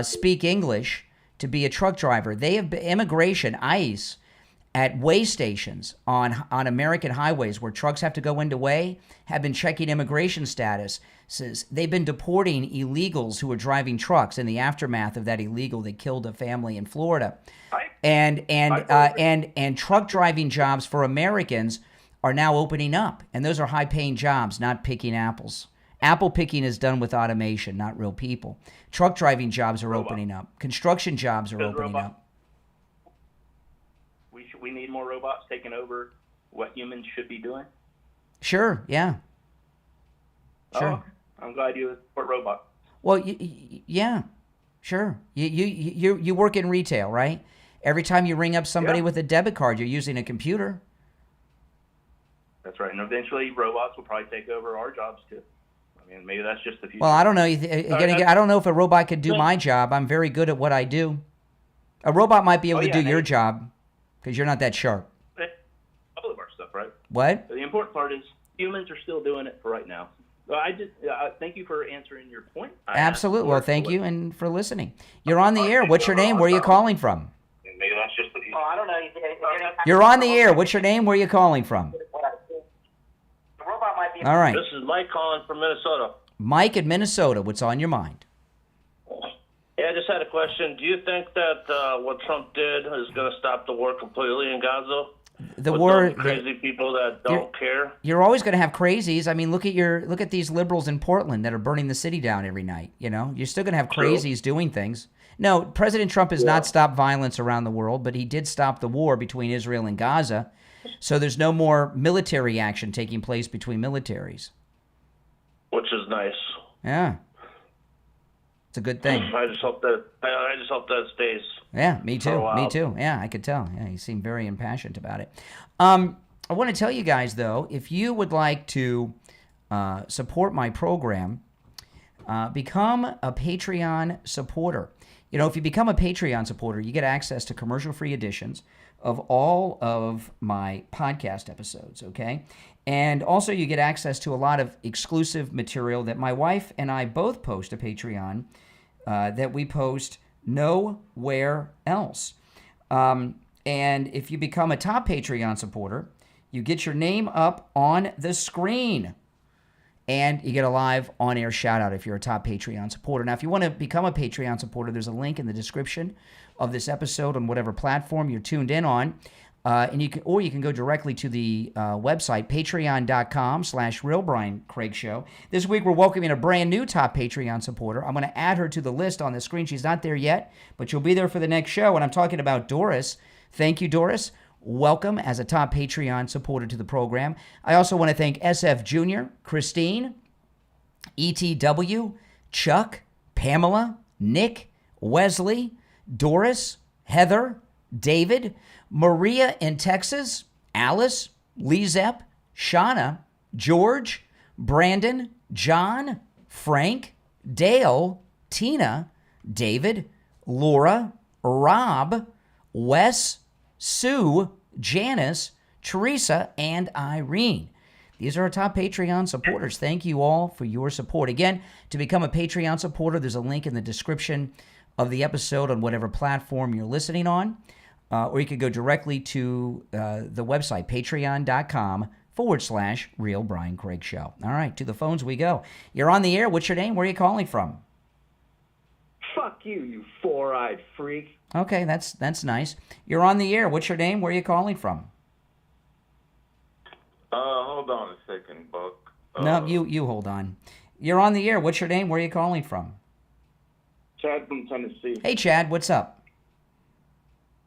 speak English to be a truck driver. They have immigration, ICE, at weigh stations on American highways where trucks have to go into weigh, have been checking immigration status. They've been deporting illegals who are driving trucks. In the aftermath of that illegal, they killed a family in Florida. And truck driving jobs for Americans are now opening up, and those are high-paying jobs, not picking apples. Apple picking is done with automation, not real people. Truck driving jobs are opening up. Construction jobs are opening up. We need more robots taking over what humans should be doing. Sure, yeah. Sure. Oh, I'm glad you support robots. Well, yeah, sure. You work in retail, right? Every time you ring up somebody with a debit card, you're using a computer. That's right, and eventually robots will probably take over our jobs too. I mean, maybe that's just the future. Well, I don't know. I don't know if a robot could do my job. I'm very good at what I do. A robot might be able to do your job because you're not that sharp. All of our stuff, right? What? The important part is humans are still doing it for right now. So I just thank you for answering your point. Absolutely. Well, thank you and for listening. You're on the air. What's your name? Where are you calling from? Maybe that's just the future. Oh, I don't know. You're on the air. What's your name? Where are you calling from? All right. This is Mike calling from Minnesota. Mike in Minnesota. What's on your mind? Yeah, I just had a question. Do you think that what Trump did is going to stop the war completely in Gaza? The war, crazy people that don't care. You're always going to have crazies. I mean, look at these liberals in Portland that are burning the city down every night. You know, you're still going to have crazies doing things. No, President Trump has not stopped violence around the world, but he did stop the war between Israel and Gaza. So there's no more military action taking place between militaries. Which is nice. Yeah. It's a good thing. I just hope that stays. Yeah, me too. Me too. Yeah, I could tell. Yeah, you seem very impassioned about it. I want to tell you guys, though, if you would like to support my program, become a Patreon supporter. You know, if you become a Patreon supporter, you get access to commercial-free editions of all of my podcast episodes, okay? And also you get access to a lot of exclusive material that my wife and I both post to Patreon that we post nowhere else. And if you become a top Patreon supporter, you get your name up on the screen. And you get a live on-air shout-out if you're a top Patreon supporter. Now, if you want to become a Patreon supporter, there's a link in the description of this episode on whatever platform you're tuned in on. And you can go directly to the website, patreon.com/Real Brian Craig Show. This week, we're welcoming a brand new top Patreon supporter. I'm going to add her to the list on the screen. She's not there yet, but she'll be there for the next show. And I'm talking about Doris. Thank you, Doris. Welcome as a top Patreon supporter to the program. I also want to thank SF Jr., Christine, ETW, Chuck, Pamela, Nick, Wesley, Doris, Heather, David, Maria in Texas, Alice, Lizep, Shauna, George, Brandon, John, Frank, Dale, Tina, David, Laura, Rob, Wes, Sue, Janice, Teresa, and Irene. These are our top Patreon supporters. Thank you all for your support. Again, to become a Patreon supporter, there's a link in the description of the episode on whatever platform you're listening on. Or you could go directly to the website, patreon.com/Real Brian Craig Show. All right, to the phones we go. You're on the air. What's your name? Where are you calling from? Fuck you, you four-eyed freak. Okay, that's nice. You're on the air. What's your name? Where are you calling from? Hold on a second, Buck. No, you hold on. You're on the air. What's your name? Where are you calling from? Chad from Tennessee. Hey, Chad, what's up?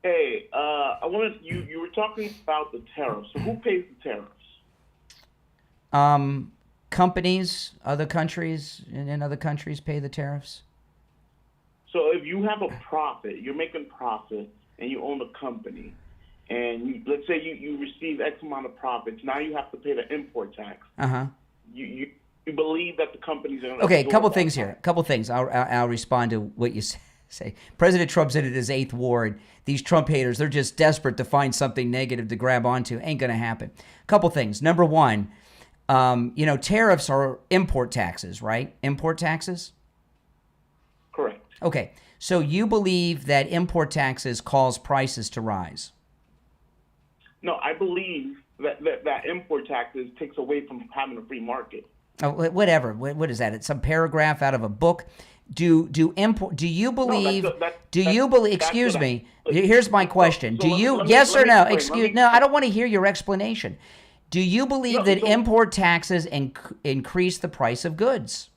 Hey, I wanted you were talking about the tariffs. So who pays the tariffs? Companies, other countries, in other countries pay the tariffs. So if you have a profit, you're making profit, and you own a company, and let's say you receive X amount of profits, now you have to pay the import tax. Uh-huh. You believe that the companies are okay? A couple things here. A couple things. I'll respond to what you say. President Trump's in his 8th ward. These Trump haters, they're just desperate to find something negative to grab onto. Ain't gonna happen. Couple things. Number one, tariffs are import taxes, right? Import taxes. Correct. Okay, so you believe that import taxes cause prices to rise? No, I believe that import taxes takes away from having a free market. Oh, whatever. What is that? It's some paragraph out of a book. Do you believe? Excuse me. Here's my question. Yes or no? No, I don't want to hear your explanation. Do you believe that import taxes increase the price of goods?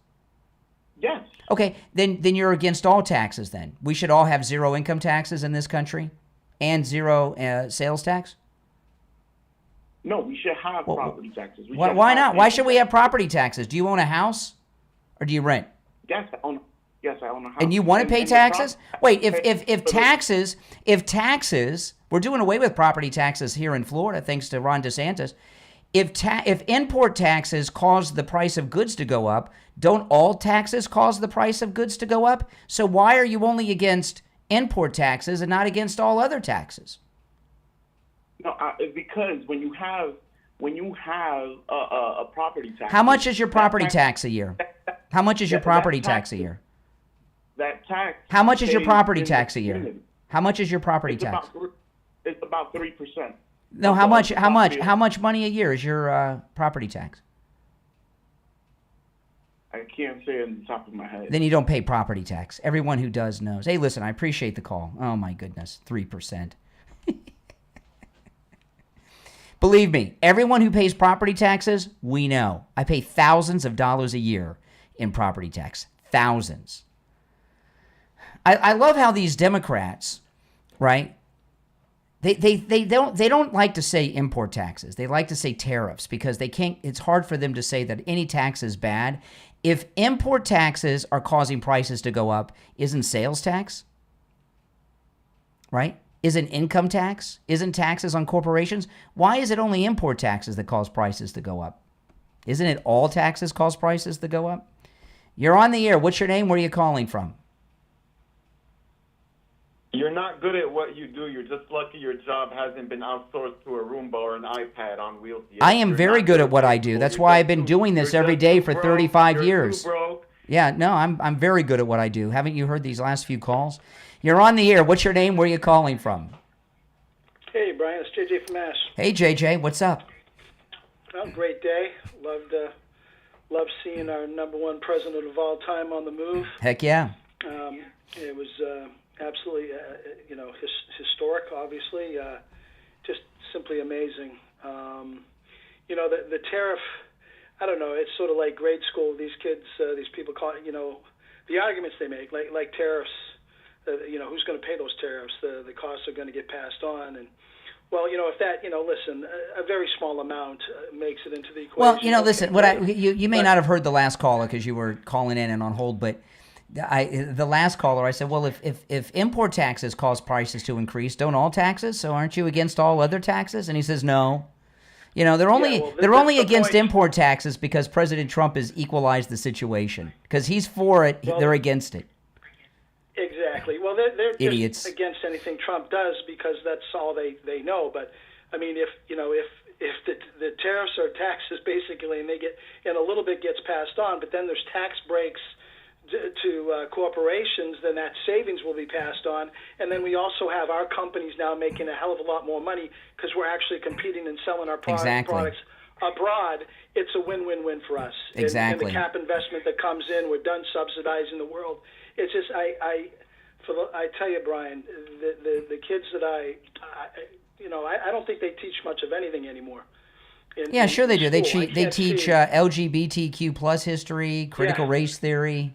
Yes. Okay, then you're against all taxes then. We should all have zero income taxes in this country and zero sales tax? No, we should have property taxes. Why not? Why should we have property taxes? Do you own a house or do you rent? Yes, I own a house. And you want to pay taxes? Wait, if taxes, we're doing away with property taxes here in Florida thanks to Ron DeSantis. If import taxes cause the price of goods to go up, don't all taxes cause the price of goods to go up? So why are you only against import taxes and not against all other taxes? No, because when you have a property tax. How much is your property tax a year? How much is your property tax a year? That tax. How much is your property tax a year? How much is your property tax? It's about 3%. No, how much money a year is your property tax? I can't say it on the top of my head. Then you don't pay property tax. Everyone who does knows. Hey, listen, I appreciate the call. Oh my goodness, 3%. Believe me, everyone who pays property taxes, we know. I pay thousands of dollars a year in property tax. Thousands. I love how these Democrats, right? They don't like to say import taxes. They like to say tariffs because they can't. It's hard for them to say that any tax is bad. If import taxes are causing prices to go up, isn't sales tax? Right? Isn't income tax? Isn't taxes on corporations? Why is it only import taxes that cause prices to go up? Isn't it all taxes cause prices to go up? You're on the air. What's your name? Where are you calling from? You're not good at what you do. You're just lucky your job hasn't been outsourced to a Roomba or an iPad on wheels yet. I am very good at what I do. That's why I've been doing this every day for 35 years. Yeah, no, I'm very good at what I do. Haven't you heard these last few calls? You're on the air. What's your name? Where are you calling from? Hey, Brian. It's JJ from Mass. Hey, JJ. What's up? Oh, great day. Loved seeing our number one president of all time on the move. Heck yeah. It was absolutely, historic, obviously. Just simply amazing. The tariff, I don't know, it's sort of like grade school. These kids, these people call it, the arguments they make, like tariffs, who's going to pay those tariffs? The costs are going to get passed on. And, well, if that, listen, a very small amount makes it into the equation. Well, listen, you may not have heard the last caller because you were calling in and on hold, but the last caller, I said, well, if import taxes cause prices to increase, don't all taxes? So aren't you against all other taxes? And he says, no. They're only against import taxes because President Trump has equalized the situation. Because he's for it, they're against it. Exactly. Well, they're idiots just against anything Trump does because that's all they know. But I mean, if the tariffs are taxes basically, and a little bit gets passed on, but then there's tax breaks to corporations, then that savings will be passed on. And then we also have our companies now making a hell of a lot more money because we're actually competing and selling our products abroad. It's a win-win-win for us. Exactly. And the cap investment that comes in, we're done subsidizing the world. It's just, I tell you, Brian, the kids that I don't think they teach much of anything anymore. Sure they do. They teach LGBTQ plus history, critical race theory,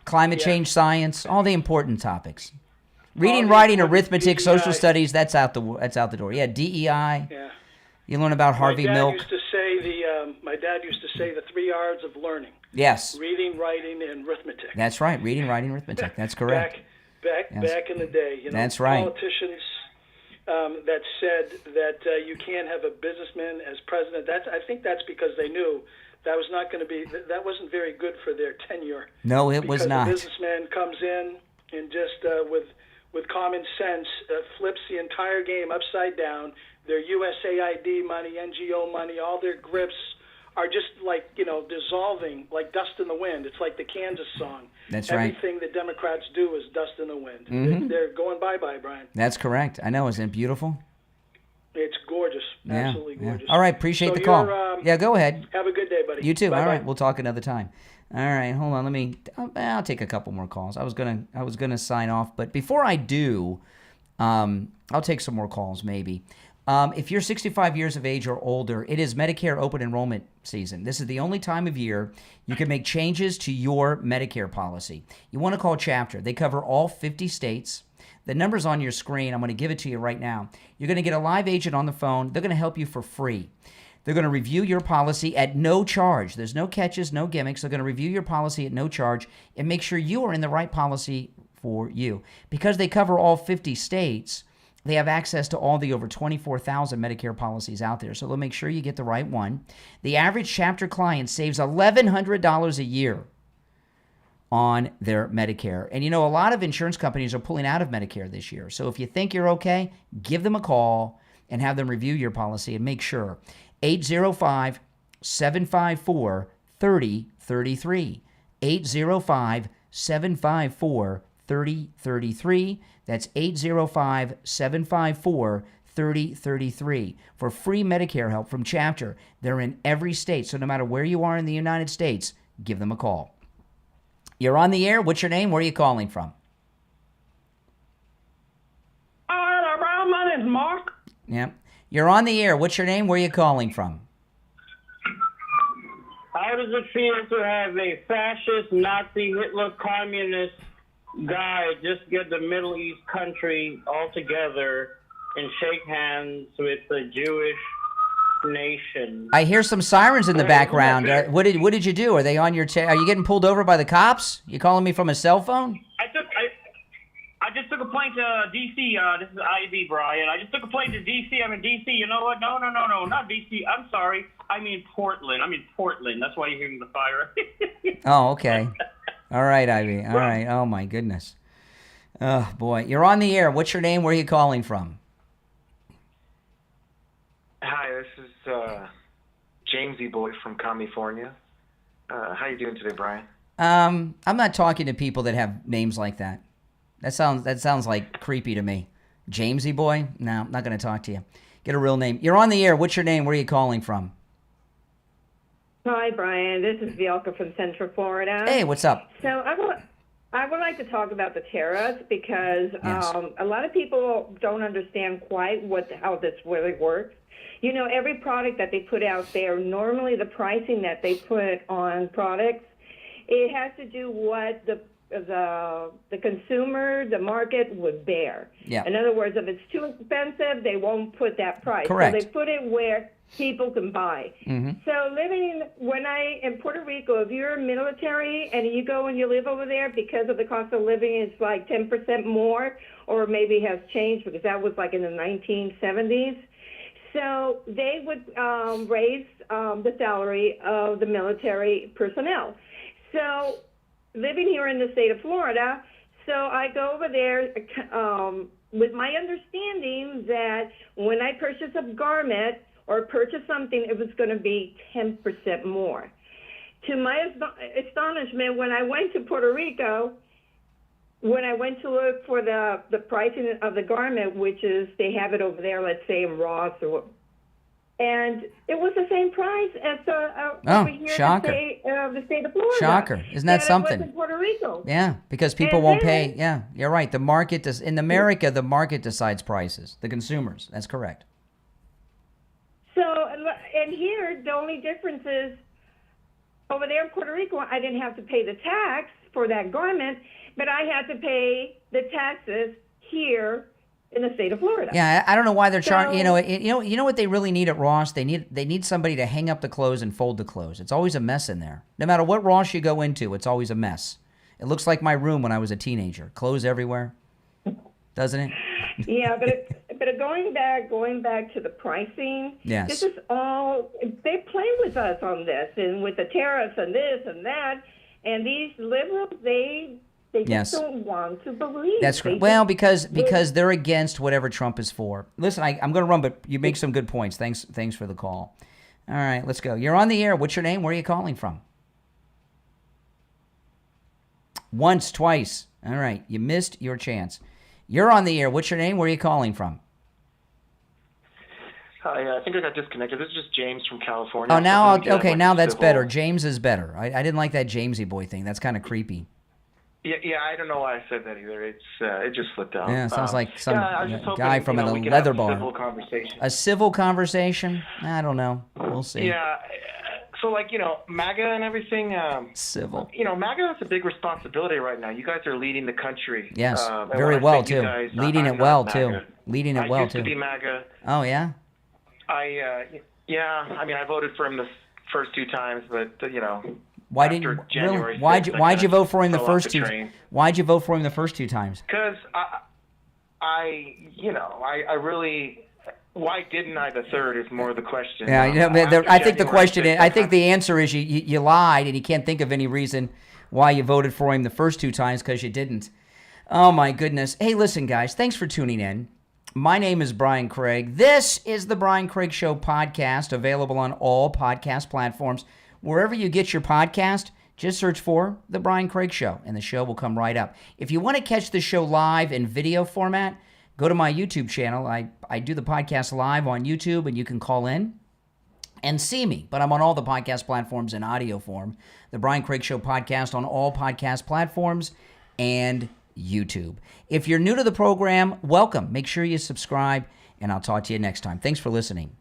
climate change science, all the important topics. Reading, writing, arithmetic, social studies, that's out the door. Yeah, DEI. Yeah. You learn about Harvey Milk. My dad used to say the 3 R's of learning. Yes. Reading, writing, and arithmetic. That's right. Reading, writing, arithmetic. That's correct. Back in the day, that's right. Politicians that said that you can't have a businessman as president. I think that's because they knew that was not going to be. That wasn't very good for their tenure. No, it was not. Because the businessman comes in and just with common sense flips the entire game upside down. Their USAID money, NGO money, all their grips are just like, dissolving like dust in the wind. It's like the Kansas song. That's right. Everything the Democrats do is dust in the wind. Mm-hmm. They're going bye-bye, Brian. That's correct. I know. Isn't it beautiful? It's gorgeous. Absolutely gorgeous. All right. Appreciate the call. Go ahead. Have a good day, buddy. You too. Bye-bye. All right. We'll talk another time. All right. Hold on. I'll take a couple more calls. I was gonna sign off, but before I do, I'll take some more calls maybe. If you're 65 years of age or older, it is Medicare open enrollment season. This is the only time of year you can make changes to your Medicare policy. You want to call Chapter. They cover all 50 states. The number's on your screen. I'm going to give it to you right now. You're going to get a live agent on the phone. They're going to help you for free. They're going to review your policy at no charge. There's no catches, no gimmicks. They're going to review your policy at no charge and make sure you are in the right policy for you. Because they cover all 50 states, they have access to all the over 24,000 Medicare policies out there, so they'll make sure you get the right one. The average Chapter client saves $1,100 a year on their Medicare. And a lot of insurance companies are pulling out of Medicare this year. So if you think you're okay, give them a call and have them review your policy and make sure. 805-754-3033. 805-754-3033. That's 805-754-3033 for free Medicare help from Chapter. They're in every state, so no matter where you are in the United States, give them a call. You're on the air. What's your name? Where are you calling from? My name's Mark. Yeah. You're on the air. What's your name? Where are you calling from? How does it feel to have a fascist, Nazi, Hitler, communist guy just get the Middle East country all together and shake hands with the Jewish nation? I hear some sirens in the background. What did you do? Are they on your are you getting pulled over by the cops? You calling me from a cell phone? I just took a plane to D.C. This is IB, Brian. I just took a plane to D.C. I'm in D.C. You know what? No, not D.C. I'm sorry. I mean Portland. That's why you're hearing the fire. Oh, okay. All right, Ivy. All right. Oh, my goodness. Oh, boy. You're on the air. What's your name? Where are you calling from? Hi, this is Jamesy Boy from California. How you doing today, Brian? I'm not talking to people that have names like that. That sounds like creepy to me. Jamesy Boy? No, I'm not going to talk to you. Get a real name. You're on the air. What's your name? Where are you calling from? Hi, Brian. This is Vielka from Central Florida. Hey, what's up? So I I would like to talk about the tariffs because Yes. a lot of people don't understand quite how this really works. You know, every product that they put out there, normally the pricing that they put on products, it has to do what the consumer, the market would bear. Yeah. In other words, if it's too expensive, they won't put that price. Correct. So they put it where people can buy. Mhm. So in Puerto Rico, if you're military and you go and you live over there, because of the cost of living is like 10% more, or maybe has changed because that was like in the 1970s. So they would raise the salary of the military personnel. So living here in the state of Florida, so I go over there with my understanding that when I purchase a garment or purchase something, it was going to be 10% more. To my astonishment, when I went to Puerto Rico, when I went to look for the pricing of the garment, which is they have it over there, let's say in Ross, and it was the same price as over here shocker. in the state of Florida. Shocker. Isn't that something? It was in Puerto Rico. Yeah, because people won't pay. Yeah, you're right. The market does. In America, the market decides prices. The consumers. That's correct. So, and here, the only difference is over there in Puerto Rico, I didn't have to pay the tax for that garment, but I had to pay the taxes here in the state of Florida. Yeah, I don't know why they're charging. You know what they really need at Ross? They need somebody to hang up the clothes and fold the clothes. It's always a mess in there. No matter what Ross you go into, it's always a mess. It looks like my room when I was a teenager. Clothes everywhere, doesn't it? Yeah, but going back to the pricing. Yes. This is all they play with us on this, and with the tariffs and this and that, and these liberals they Yes. just don't want to believe. That's They correct. Well, just- because they're against whatever Trump is for. Listen, I'm going to run, but you make some good points. Thanks for the call. All right, let's go. You're on the air. What's your name? Where are you calling from? Once, twice. All right, you missed your chance. You're on the air. What's your name? Where are you calling from? Hi, I think I got disconnected. This is just James from California. Oh, now Hoping to get okay. like Now a that's civil- better. James is better. I didn't like that Jamesy boy thing. That's kind of creepy. Yeah, I don't know why I said that either. It just slipped out. Yeah, sounds like some I was just hoping, guy from we a could leather have bar. A civil conversation. A civil conversation? I don't know. We'll see. Yeah. So, MAGA and everything. Civil. MAGA has a big responsibility right now. You guys are leading the country. Yes, and very when I well say you too. guys, Leading I'm it well not too. MAGA. Leading it well I used too. to be MAGA. Oh yeah. I voted for him the first two times, but Why after didn't you? January Really? Why'd 6th, you vote for him the fell off first two? train. Why'd you vote for him the first two times? Because I really. Why didn't I the third is more the question. Yeah, After I think the January question 6th, is, I think the answer is you lied and you can't think of any reason why you voted for him the first two times because you didn't. Oh my goodness. Hey, listen, guys, thanks for tuning in. My name is Brian Craig. This is the Brian Craig Show podcast, available on all podcast platforms. Wherever you get your podcast, just search for The Brian Craig Show, and the show will come right up. If you want to catch the show live in video format, go to my YouTube channel. I do the podcast live on YouTube, and you can call in and see me. But I'm on all the podcast platforms in audio form. The Brian Craig Show podcast on all podcast platforms and YouTube. If you're new to the program, welcome. Make sure you subscribe, and I'll talk to you next time. Thanks for listening.